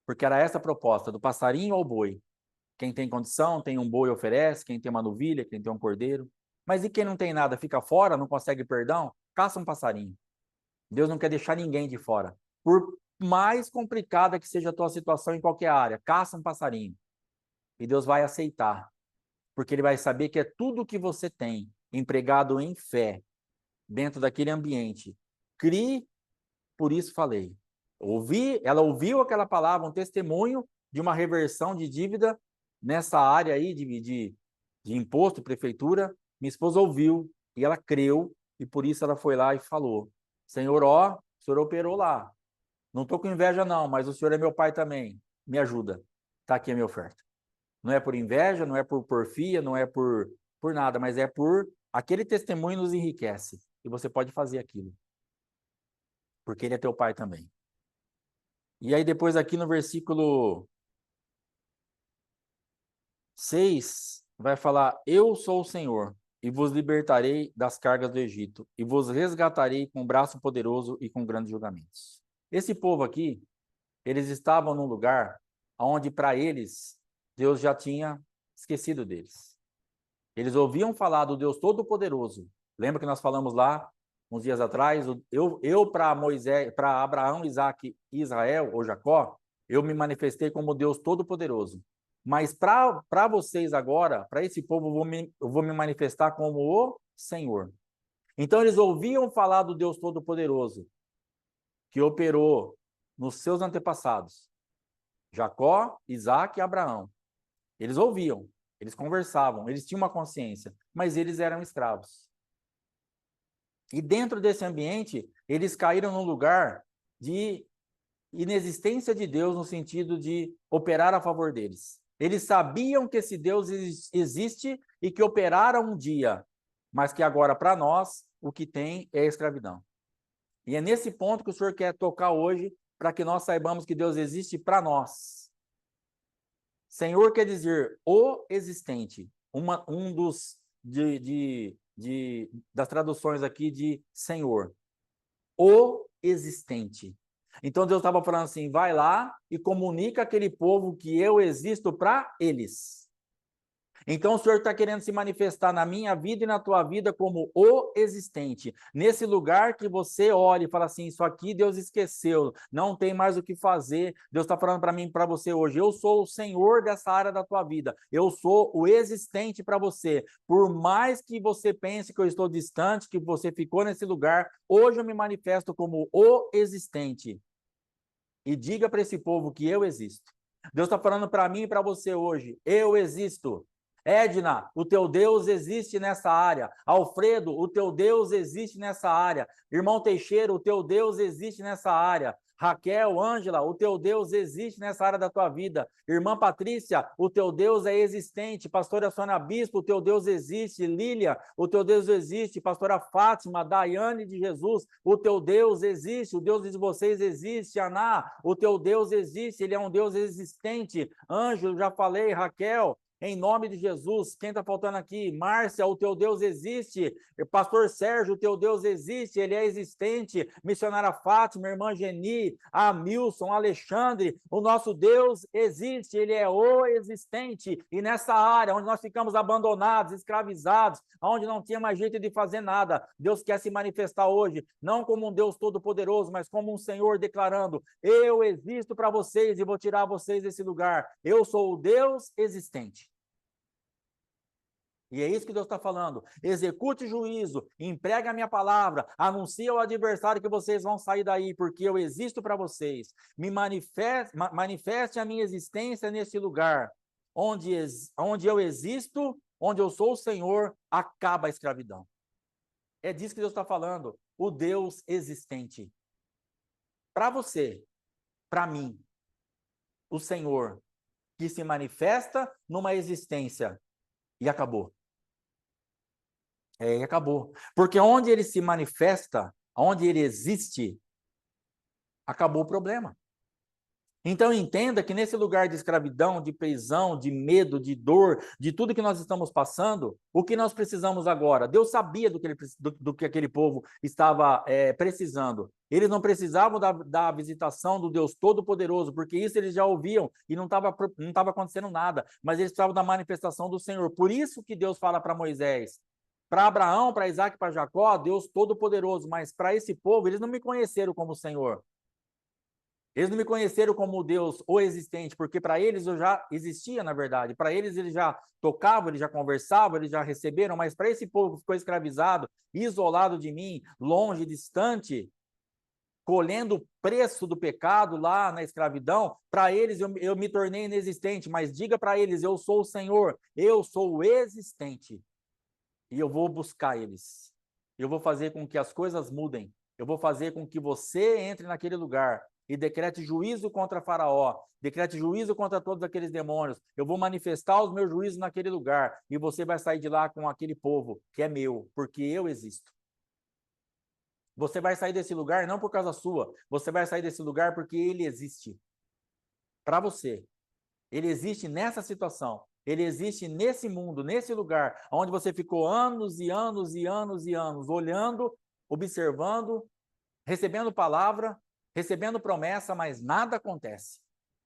Porque era essa a proposta, do passarinho ao boi. Quem tem condição, tem um boi, oferece. Quem tem uma novilha, quem tem um cordeiro. Mas e quem não tem nada, fica fora, não consegue perdão? Caça um passarinho. Deus não quer deixar ninguém de fora. Por mais complicada que seja a tua situação em qualquer área, caça um passarinho. E Deus vai aceitar. Porque Ele vai saber que é tudo que você tem, empregado em fé, dentro daquele ambiente. Crie, por isso falei. Ela ouviu aquela palavra, um testemunho de uma reversão de dívida nessa área aí de imposto, prefeitura. Minha esposa ouviu e ela creu e por isso ela foi lá e falou: Senhor, ó, o Senhor operou lá. Não estou com inveja não, mas o Senhor é meu pai também. Me ajuda. Está aqui a minha oferta. Não é por inveja, não é por porfia, não é por nada, mas é por aquele testemunho nos enriquece. E você pode fazer aquilo. Porque ele é teu pai também. E aí depois aqui no versículo 6, vai falar: Eu sou o Senhor, e vos libertarei das cargas do Egito, e vos resgatarei com braço poderoso e com grandes julgamentos. Esse povo aqui, eles estavam num lugar onde para eles, Deus já tinha esquecido deles. Eles ouviam falar do Deus Todo-Poderoso. Lembra que nós falamos lá, uns dias atrás, eu para Moisés, para Abraão, Isaac e Israel, ou Jacó, eu me manifestei como Deus Todo-Poderoso. Mas para vocês agora, para esse povo, eu vou me manifestar como o Senhor. Então eles ouviam falar do Deus Todo-Poderoso, que operou nos seus antepassados, Jacó, Isaac e Abraão. Eles ouviam, eles conversavam, eles tinham uma consciência, mas eles eram escravos. E dentro desse ambiente, eles caíram num lugar de inexistência de Deus no sentido de operar a favor deles. Eles sabiam que esse Deus existe e que operara um dia, mas que agora, para nós, o que tem é a escravidão. E é nesse ponto que o Senhor quer tocar hoje, para que nós saibamos que Deus existe para nós. Senhor quer dizer o existente. Um dos das traduções aqui de Senhor. O existente. Então Deus estava falando assim, vai lá e comunica aquele povo que eu existo para eles. Então o Senhor está querendo se manifestar na minha vida e na tua vida como o existente. Nesse lugar que você olha e fala assim, isso aqui Deus esqueceu, não tem mais o que fazer. Deus está falando para mim e para você hoje, eu sou o Senhor dessa área da tua vida. Eu sou o existente para você. Por mais que você pense que eu estou distante, que você ficou nesse lugar, hoje eu me manifesto como o existente. E diga para esse povo que eu existo. Deus está falando para mim e para você hoje, eu existo. Edna, o teu Deus existe nessa área. Alfredo, o teu Deus existe nessa área. Irmão Teixeira, o teu Deus existe nessa área. Raquel, Ângela, o teu Deus existe nessa área da tua vida. Irmã Patrícia, o teu Deus é existente. Pastora Sônia Bispo, o teu Deus existe. Lília, o teu Deus existe. Pastora Fátima, Daiane de Jesus, o teu Deus existe. O Deus de vocês existe. Aná, o teu Deus existe. Ele é um Deus existente. Ângelo, já falei. Raquel, em nome de Jesus, quem está faltando aqui? Márcia, o teu Deus existe. Pastor Sérgio, o teu Deus existe, ele é existente. Missionária Fátima, irmã Geni, Amilson, Alexandre, o nosso Deus existe, ele é o existente. E nessa área onde nós ficamos abandonados, escravizados, onde não tinha mais jeito de fazer nada, Deus quer se manifestar hoje, não como um Deus todo-poderoso, mas como um Senhor declarando, eu existo para vocês e vou tirar vocês desse lugar. Eu sou o Deus existente. E é isso que Deus está falando. Execute juízo, emprega a minha palavra, anuncia ao adversário que vocês vão sair daí, porque eu existo para vocês. Me manifeste a minha existência nesse lugar. Onde eu existo, onde eu sou o Senhor, acaba a escravidão. É disso que Deus está falando. O Deus existente. Para você, para mim, o Senhor, que se manifesta numa existência e acabou. E acabou. Porque onde ele se manifesta, onde ele existe, acabou o problema. Então entenda que nesse lugar de escravidão, de prisão, de medo, de dor, de tudo que nós estamos passando, o que nós precisamos agora? Deus sabia do que aquele povo estava precisando. Eles não precisavam da visitação do Deus Todo-Poderoso, porque isso eles já ouviam e não estava acontecendo nada, mas eles precisavam da manifestação do Senhor. Por isso que Deus fala para Moisés, para Abraão, para Isaac, para Jacó, Deus Todo-Poderoso, mas para esse povo, eles não me conheceram como Senhor. Eles não me conheceram como Deus o existente, porque para eles eu já existia, na verdade. Para eles já tocavam, eles já conversavam, eles já receberam, mas para esse povo que ficou escravizado, isolado de mim, longe, distante, colhendo o preço do pecado lá na escravidão, para eles eu me tornei inexistente, mas diga para eles, eu sou o Senhor, eu sou o existente, e eu vou buscar eles. Eu vou fazer com que as coisas mudem, eu vou fazer com que você entre naquele lugar, e decrete juízo contra Faraó, decrete juízo contra todos aqueles demônios, eu vou manifestar os meus juízos naquele lugar, e você vai sair de lá com aquele povo que é meu, porque eu existo. Você vai sair desse lugar não por causa sua, você vai sair desse lugar porque ele existe. Para você. Ele existe nessa situação, ele existe nesse mundo, nesse lugar, onde você ficou anos e anos e anos e anos, olhando, observando, recebendo palavra, recebendo promessa, mas nada acontece.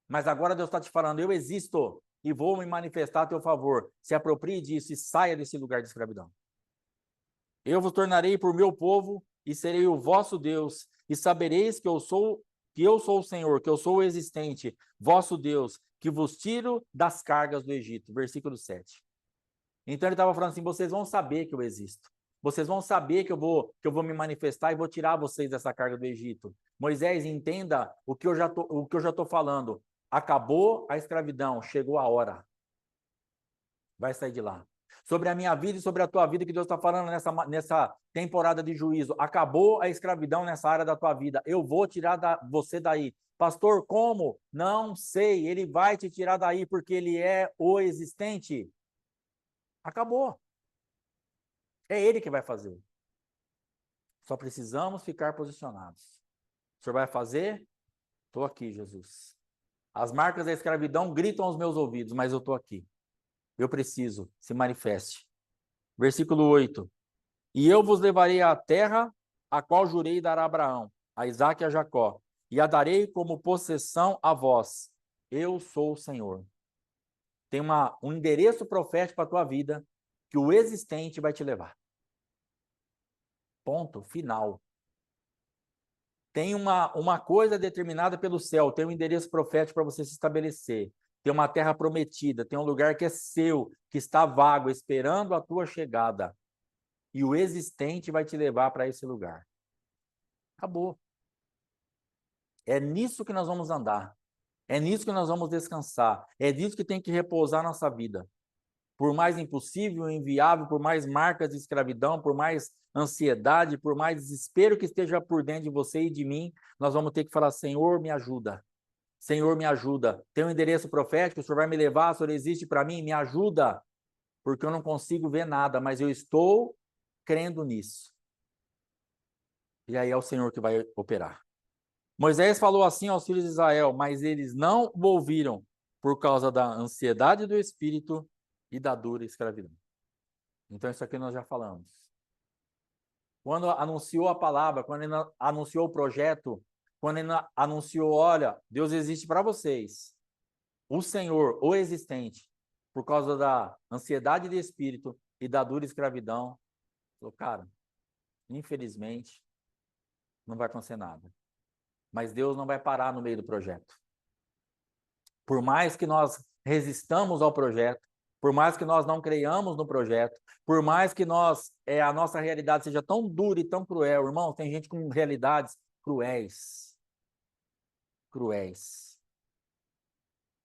Mas agora Deus está te falando, eu existo e vou me manifestar a teu favor. Se aproprie disso e saia desse lugar de escravidão. Eu vos tornarei por meu povo e serei o vosso Deus, e sabereis que eu sou o Senhor, que eu sou o existente, vosso Deus, que vos tiro das cargas do Egito. Versículo 7. Então ele estava falando assim, vocês vão saber que eu existo. Vocês vão saber que eu vou me manifestar e vou tirar vocês dessa carga do Egito. Moisés, entenda o que eu já estou falando. Acabou a escravidão, chegou a hora. Vai sair de lá. sobre a minha vida e sobre a tua vida, que Deus está falando nessa temporada de juízo. Acabou a escravidão nessa área da tua vida. Eu vou tirar você daí. Pastor, como? Não sei. Ele vai te tirar daí porque ele é o existente. Acabou. É ele que vai fazer. Só precisamos ficar posicionados. O Senhor vai fazer? Estou aqui, Jesus. As marcas da escravidão gritam aos meus ouvidos, mas eu estou aqui. Eu preciso, se manifeste. Versículo 8. E eu vos levarei à terra, a qual jurei dar a Abraão, a Isaque e a Jacó, e a darei como possessão a vós. Eu sou o Senhor. Tem um endereço profético para a tua vida, que o existente vai te levar. Ponto, final. Tem uma coisa determinada pelo céu, tem um endereço profético para você se estabelecer. Tem uma terra prometida, tem um lugar que é seu, que está vago, esperando a tua chegada. E o existente vai te levar para esse lugar. Acabou. É nisso que nós vamos andar. É nisso que nós vamos descansar. É nisso que tem que repousar nossa vida. Por mais impossível, inviável, por mais marcas de escravidão, por mais ansiedade, por mais desespero que esteja por dentro de você e de mim, nós vamos ter que falar: Senhor, me ajuda. Senhor, me ajuda. Tem um endereço profético, o Senhor vai me levar, o Senhor existe para mim, me ajuda. Porque eu não consigo ver nada, mas eu estou crendo nisso. E aí é o Senhor que vai operar. Moisés falou assim aos filhos de Israel, mas eles não o ouviram por causa da ansiedade do espírito e da dura escravidão. Então, isso aqui nós já falamos. Quando anunciou a palavra, quando ele anunciou o projeto, quando ele anunciou: olha, Deus existe para vocês, o Senhor, o existente, por causa da ansiedade de espírito e da dura escravidão, falou: cara, infelizmente, não vai acontecer nada. Mas Deus não vai parar no meio do projeto. Por mais que nós resistamos ao projeto, por mais que nós não creiamos no projeto, por mais que a nossa realidade seja tão dura e tão cruel, irmão, tem gente com realidades cruéis. Cruéis.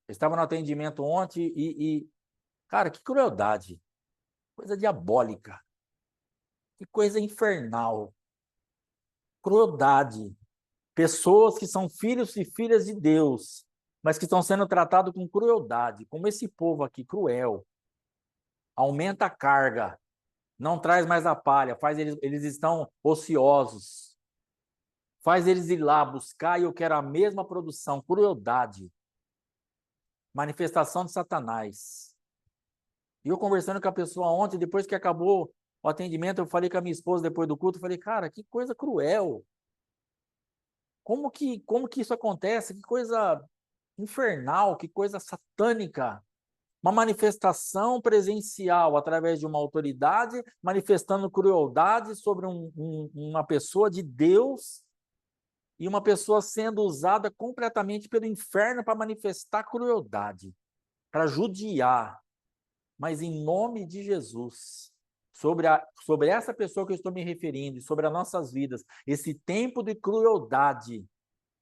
Eu estava no atendimento ontem cara, que crueldade. Coisa diabólica. Que coisa infernal. Crueldade. Pessoas que são filhos e filhas de Deus, mas que estão sendo tratados com crueldade, como esse povo aqui, cruel. Aumenta a carga, não traz mais a palha, faz eles estão ociosos. Faz eles ir lá buscar e eu quero a mesma produção, crueldade. Manifestação de Satanás. E eu conversando com a pessoa ontem, depois que acabou o atendimento, eu falei com a minha esposa depois do culto, eu falei: cara, que coisa cruel. Como que isso acontece? Que coisa infernal, que coisa satânica. Uma manifestação presencial através de uma autoridade, manifestando crueldade sobre uma pessoa de Deus e uma pessoa sendo usada completamente pelo inferno para manifestar crueldade, para judiar. Mas em nome de Jesus, sobre essa pessoa que eu estou me referindo, sobre as nossas vidas, esse tempo de crueldade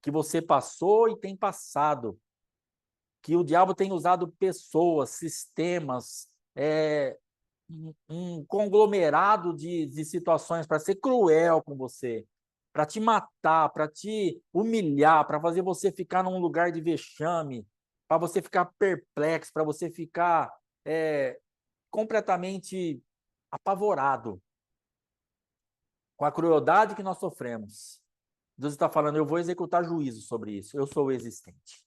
que você passou e tem passado, que o diabo tem usado pessoas, sistemas, um conglomerado de situações para ser cruel com você, para te matar, para te humilhar, para fazer você ficar num lugar de vexame, para você ficar perplexo, para você ficar completamente apavorado com a crueldade que nós sofremos. Deus está falando: eu vou executar juízo sobre isso, eu sou o existente.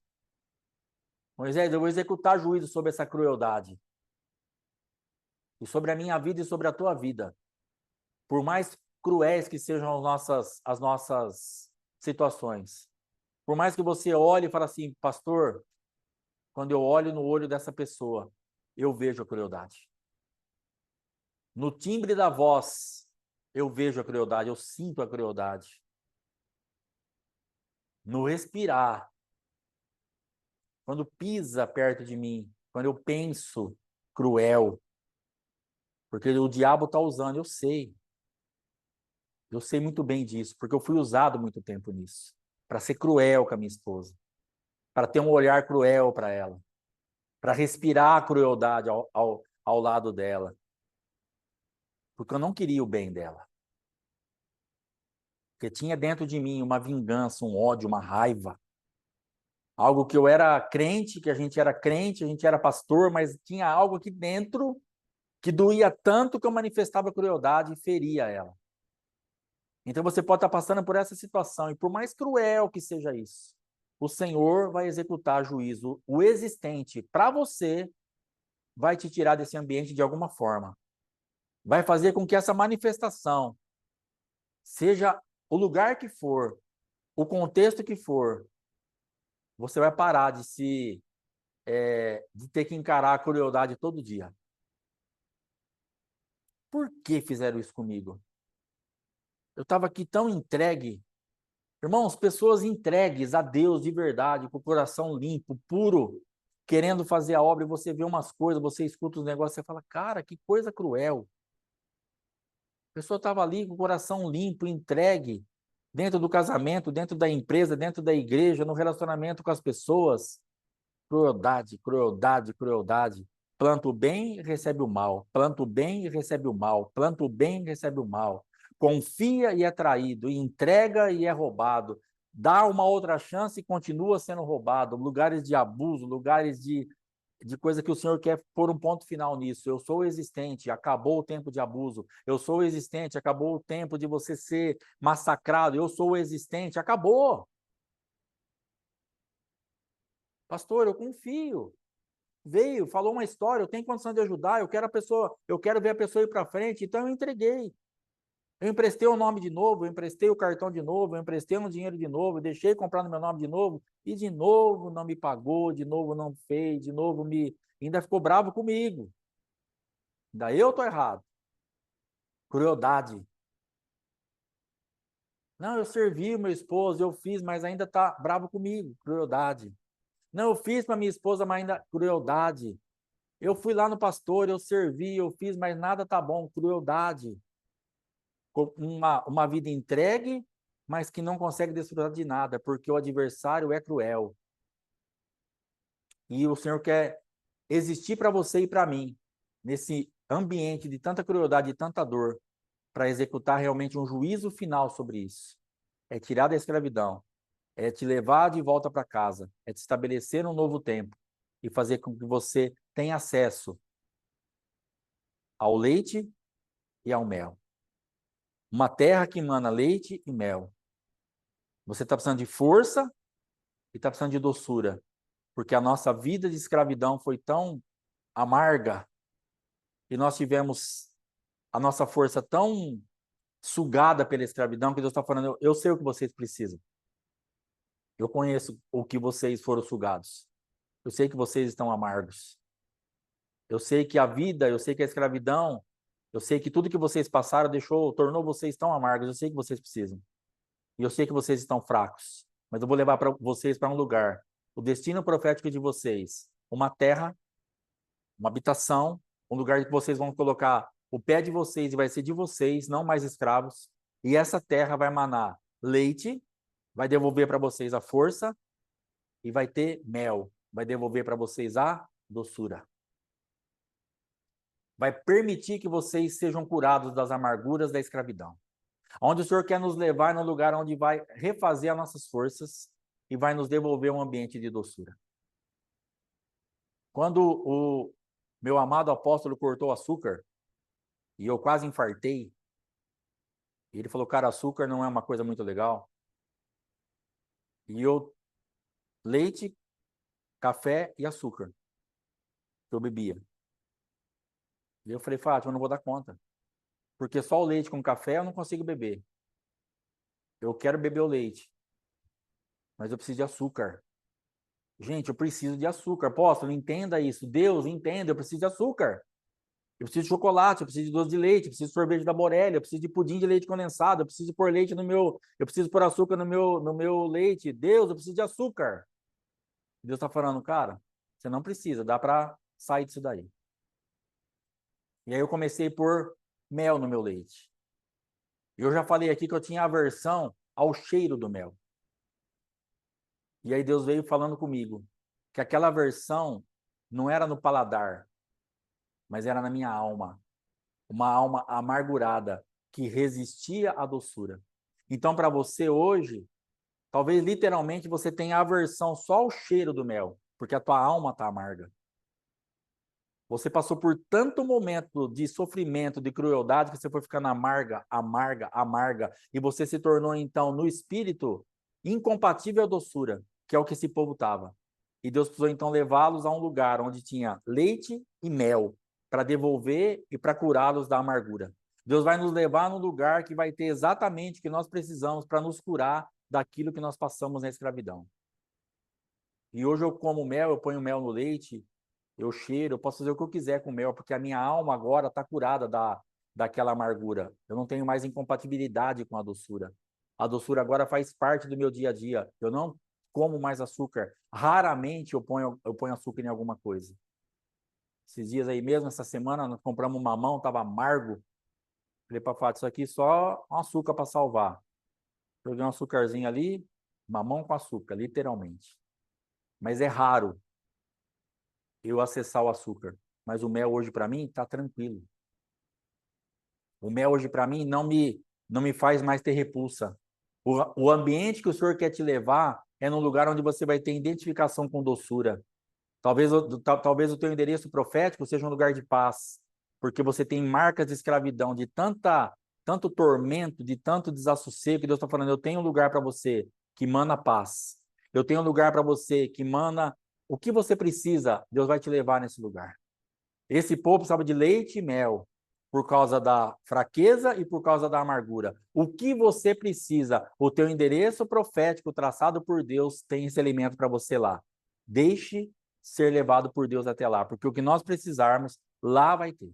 Moisés, eu vou executar juízo sobre essa crueldade. E sobre a minha vida e sobre a tua vida. Por mais cruéis que sejam as nossas situações. Por mais que você olhe e fale assim: pastor, quando eu olho no olho dessa pessoa, eu vejo a crueldade. No timbre da voz, eu vejo a crueldade, eu sinto a crueldade. No respirar, quando pisa perto de mim, quando eu penso cruel, porque o diabo está usando, eu sei. Eu sei muito bem disso, porque eu fui usado muito tempo nisso, para ser cruel com a minha esposa, para ter um olhar cruel para ela, para respirar a crueldade ao lado dela. porque eu não queria o bem dela. Porque tinha dentro de mim uma vingança, um ódio, uma raiva. Algo que eu era crente, que a gente era pastor, mas tinha algo aqui dentro que doía tanto que eu manifestava crueldade e feria ela. Então você pode estar passando por essa situação, e por mais cruel que seja isso, o Senhor vai executar juízo. O existente para você vai te tirar desse ambiente de alguma forma. Vai fazer com que essa manifestação, seja o lugar que for, o contexto que for, você vai parar de ter que encarar a crueldade todo dia. Por que fizeram isso comigo? Eu estava aqui tão entregue. Irmãos, pessoas entregues a Deus de verdade, com o coração limpo, puro, querendo fazer a obra, e você vê umas coisas, você escuta os negócios, você fala, cara, que coisa cruel. A pessoa estava ali com o coração limpo, entregue, dentro do casamento, dentro da empresa, dentro da igreja, no relacionamento com as pessoas. Crueldade, crueldade, crueldade. Planta o bem e recebe o mal. Planta o bem e recebe o mal. Planta o bem e recebe o mal. Confia e é traído. Entrega e é roubado. Dá uma outra chance e continua sendo roubado. Lugares de abuso, lugares de coisa que o Senhor quer pôr um ponto final nisso. Eu sou existente, acabou o tempo de abuso. Eu sou existente, acabou o tempo de você ser massacrado. Eu sou existente, acabou. Pastor, eu confio. Veio, falou uma história, eu tenho condição de ajudar, eu quero ver a pessoa ir para frente, então eu entreguei. Eu emprestei o nome de novo, eu emprestei o cartão de novo, eu emprestei um dinheiro de novo, eu deixei comprar no meu nome de novo, e de novo não me pagou, de novo não fez, de novo ainda ficou bravo comigo. Ainda eu tô errado. Crueldade. Não, eu servi o meu esposo, eu fiz, mas ainda tá bravo comigo. Crueldade. Não, eu fiz para minha esposa, mas ainda crueldade. Eu fui lá no pastor, eu servi, eu fiz, mas nada tá bom. Crueldade. Uma vida entregue, mas que não consegue desfrutar de nada, porque o adversário é cruel. E o Senhor quer existir para você e para mim, nesse ambiente de tanta crueldade e tanta dor, para executar realmente um juízo final sobre isso. É tirar da escravidão, é te levar de volta para casa, é te estabelecer um novo tempo e fazer com que você tenha acesso ao leite e ao mel. Uma terra que emana leite e mel. Você está precisando de força e está precisando de doçura, porque a nossa vida de escravidão foi tão amarga e nós tivemos a nossa força tão sugada pela escravidão que Deus está falando, eu sei o que vocês precisam. Eu conheço o que vocês foram sugados. Eu sei que vocês estão amargos. Eu sei que a vida, eu sei que a escravidão, eu sei que tudo que vocês passaram tornou vocês tão amargos. Eu sei que vocês precisam. E eu sei que vocês estão fracos. Mas eu vou levar vocês para um lugar. O destino profético de vocês, uma terra, uma habitação, um lugar que vocês vão colocar o pé de vocês e vai ser de vocês, não mais escravos. E essa terra vai manar leite, vai devolver para vocês a força e vai ter mel, vai devolver para vocês a doçura. Vai permitir que vocês sejam curados das amarguras da escravidão. Onde o Senhor quer nos levar no lugar onde vai refazer as nossas forças e vai nos devolver um ambiente de doçura. Quando o meu amado apóstolo cortou açúcar, e eu quase infartei, e ele falou, cara, açúcar não é uma coisa muito legal. E eu, leite, café e açúcar, que eu bebia. E eu falei, Fátima, eu não vou dar conta. Porque só o leite com café eu não consigo beber. Eu quero beber o leite, mas eu preciso de açúcar. Gente, eu preciso de açúcar. Apóstolo, entenda isso. Deus, entenda, eu preciso de açúcar. Eu preciso de chocolate, eu preciso de doce de leite, eu preciso de sorvete da Borelli, eu preciso de pudim de leite condensado, eu preciso pôr leite no meu, eu preciso pôr açúcar no meu leite. Deus, eu preciso de açúcar. Deus está falando, cara, você não precisa, dá para sair disso daí. E aí eu comecei a pôr mel no meu leite. Eu já falei aqui que eu tinha aversão ao cheiro do mel. E aí Deus veio falando comigo que aquela aversão não era no paladar, mas era na minha alma. uma alma amargurada que resistia à doçura. Então, para você hoje, talvez literalmente você tenha aversão só ao cheiro do mel, porque a tua alma está amarga. Você passou por tanto momento de sofrimento, de crueldade, que você foi ficando amarga, amarga, amarga, e você se tornou, então, no espírito, incompatível à doçura, que é o que esse povo estava. E Deus precisou, então, levá-los a um lugar onde tinha leite e mel, para devolver e para curá-los da amargura. Deus vai nos levar num lugar que vai ter exatamente o que nós precisamos para nos curar daquilo que nós passamos na escravidão. E hoje eu como mel, eu ponho mel no leite, eu cheiro, eu posso fazer o que eu quiser com mel, porque a minha alma agora está curada daquela amargura. Eu não tenho mais incompatibilidade com a doçura. A doçura agora faz parte do meu dia a dia. Eu não como mais açúcar. Raramente eu ponho açúcar em alguma coisa. Esses dias aí mesmo, essa semana, nós compramos um mamão, estava amargo. Falei para Fátima, isso aqui só um açúcar para salvar. Joguei um açúcarzinho ali, mamão com açúcar, literalmente. Mas é raro eu acessar o açúcar. Mas o mel hoje para mim está tranquilo. O mel hoje para mim não me faz mais ter repulsa. O ambiente que o Senhor quer te levar é num lugar onde você vai ter identificação com doçura. Talvez o teu endereço profético seja um lugar de paz, porque você tem marcas de escravidão, de tanto tormento, de tanto desassossego, que Deus está falando, eu tenho um lugar para você que mana paz. Eu tenho um lugar para você que mana o que você precisa, Deus vai te levar nesse lugar. Esse povo precisava de leite e mel, por causa da fraqueza e por causa da amargura. O que você precisa? O teu endereço profético traçado por Deus tem esse alimento para você lá. Deixe ser levado por Deus até lá, porque o que nós precisarmos, lá vai ter.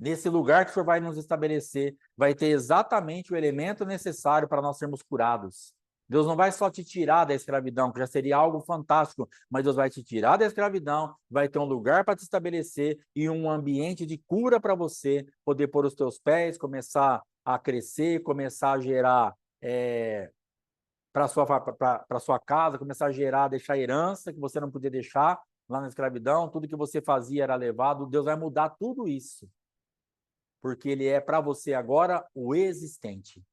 Nesse lugar que o Senhor vai nos estabelecer, vai ter exatamente o elemento necessário para nós sermos curados. Deus não vai só te tirar da escravidão, que já seria algo fantástico, mas Deus vai te tirar da escravidão, vai ter um lugar para te estabelecer e um ambiente de cura para você poder pôr os teus pés, começar a crescer, começar a gerar para sua casa, começar a gerar, deixar herança que você não podia deixar lá na escravidão, tudo que você fazia era levado. Deus vai mudar tudo isso porque ele é para você agora o existente.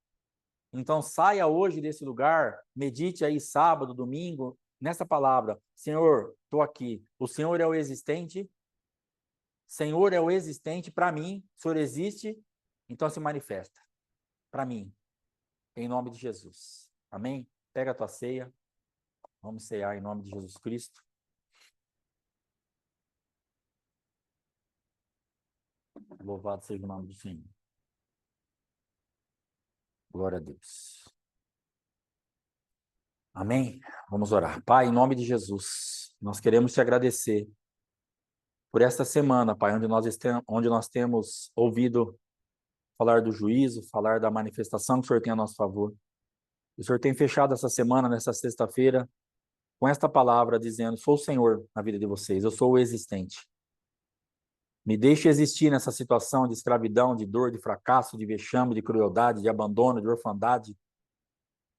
Então saia hoje desse lugar, medite aí sábado, domingo, nessa palavra. Senhor, estou aqui. O Senhor é o existente. Senhor é o existente para mim. O Senhor existe, então se manifesta para mim, em nome de Jesus. Amém? Pega a tua ceia. Vamos cear em nome de Jesus Cristo. Louvado seja o nome do Senhor. Glória a Deus. Amém? Vamos orar. Pai, em nome de Jesus, nós queremos te agradecer por esta semana, Pai, onde nós temos ouvido falar do juízo, falar da manifestação que o Senhor tem a nosso favor. O Senhor tem fechado essa semana, nessa sexta-feira, com esta palavra dizendo: sou o Senhor na vida de vocês, eu sou o existente. Me deixe existir nessa situação de escravidão, de dor, de fracasso, de vexame, de crueldade, de abandono, de orfandade.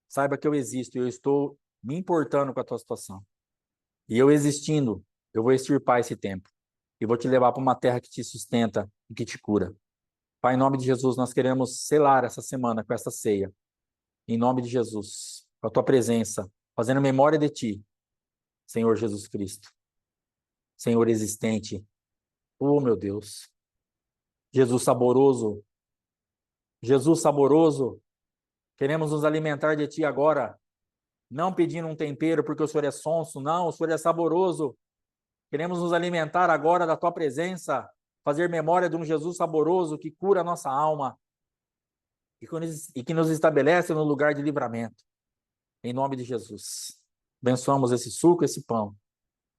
Saiba que eu existo e eu estou me importando com a tua situação. E eu existindo, eu vou extirpar esse tempo. E vou te levar para uma terra que te sustenta e que te cura. Pai, em nome de Jesus, nós queremos selar essa semana com essa ceia. Em nome de Jesus, com a tua presença, fazendo memória de ti, Senhor Jesus Cristo. Senhor existente. Oh, meu Deus. Jesus saboroso. Jesus saboroso. Queremos nos alimentar de ti agora, não pedindo um tempero porque o Senhor é sonso, não, o Senhor é saboroso. Queremos nos alimentar agora da tua presença, fazer memória de um Jesus saboroso que cura a nossa alma e que nos estabelece no lugar de livramento. Em nome de Jesus. Abençoamos esse suco, esse pão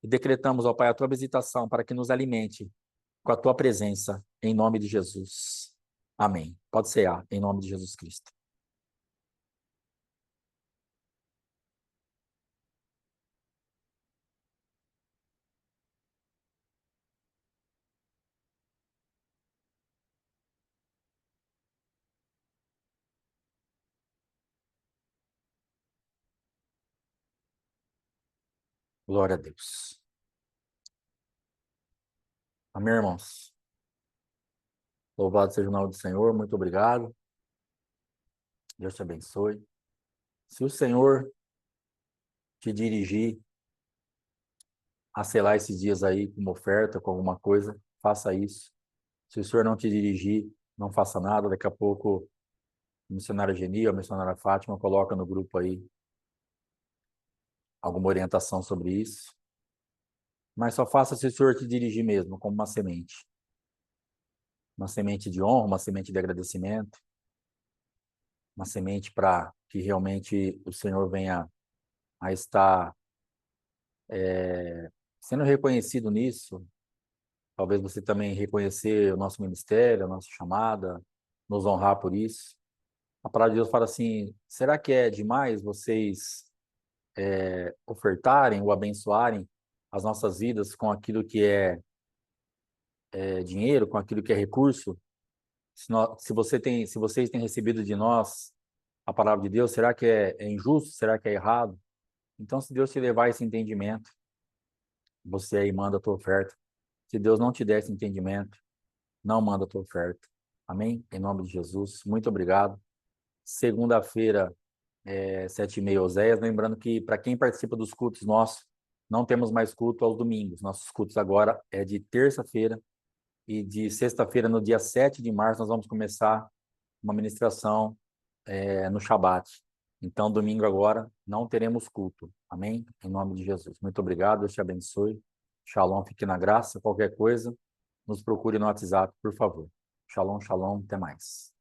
e decretamos, ó Pai, a tua visitação para que nos alimente com a tua presença, em nome de Jesus. Amém. Pode cear, em nome de Jesus Cristo. Glória a Deus. Amém, irmãos? Louvado seja o nome do Senhor. Muito obrigado. Deus te abençoe. Se o Senhor te dirigir a selar esses dias aí com uma oferta, com alguma coisa, faça isso. Se o Senhor não te dirigir, não faça nada. Daqui a pouco, a missionária Geni, a missionária Fátima, coloca no grupo aí alguma orientação sobre isso. Mas só faça se o Senhor te dirigir mesmo, como uma semente. Uma semente de honra, uma semente de agradecimento, uma semente para que realmente o Senhor venha a estar sendo reconhecido nisso. Talvez você também reconhecer o nosso ministério, a nossa chamada, nos honrar por isso. A palavra de Deus fala assim: será que é demais vocês ofertarem ou abençoarem as nossas vidas com aquilo que é dinheiro, com aquilo que é recurso? Se vocês têm recebido de nós a palavra de Deus, será que é injusto? Será que é errado? Então, se Deus te levar a esse entendimento, você aí manda a tua oferta. Se Deus não te der esse entendimento, não manda a tua oferta. Amém? Em nome de Jesus. Muito obrigado. Segunda-feira, 7h30, Oséias. Lembrando que, para quem participa dos cultos nossos, não temos mais culto aos domingos. Nossos cultos agora é de terça-feira e de sexta-feira, no dia 7 de março, nós vamos começar uma ministração no Shabat. Então, domingo agora, não teremos culto. Amém? Em nome de Jesus. Muito obrigado. Deus te abençoe. Shalom, fique na graça. Qualquer coisa, nos procure no WhatsApp, por favor. Shalom, shalom. Até mais.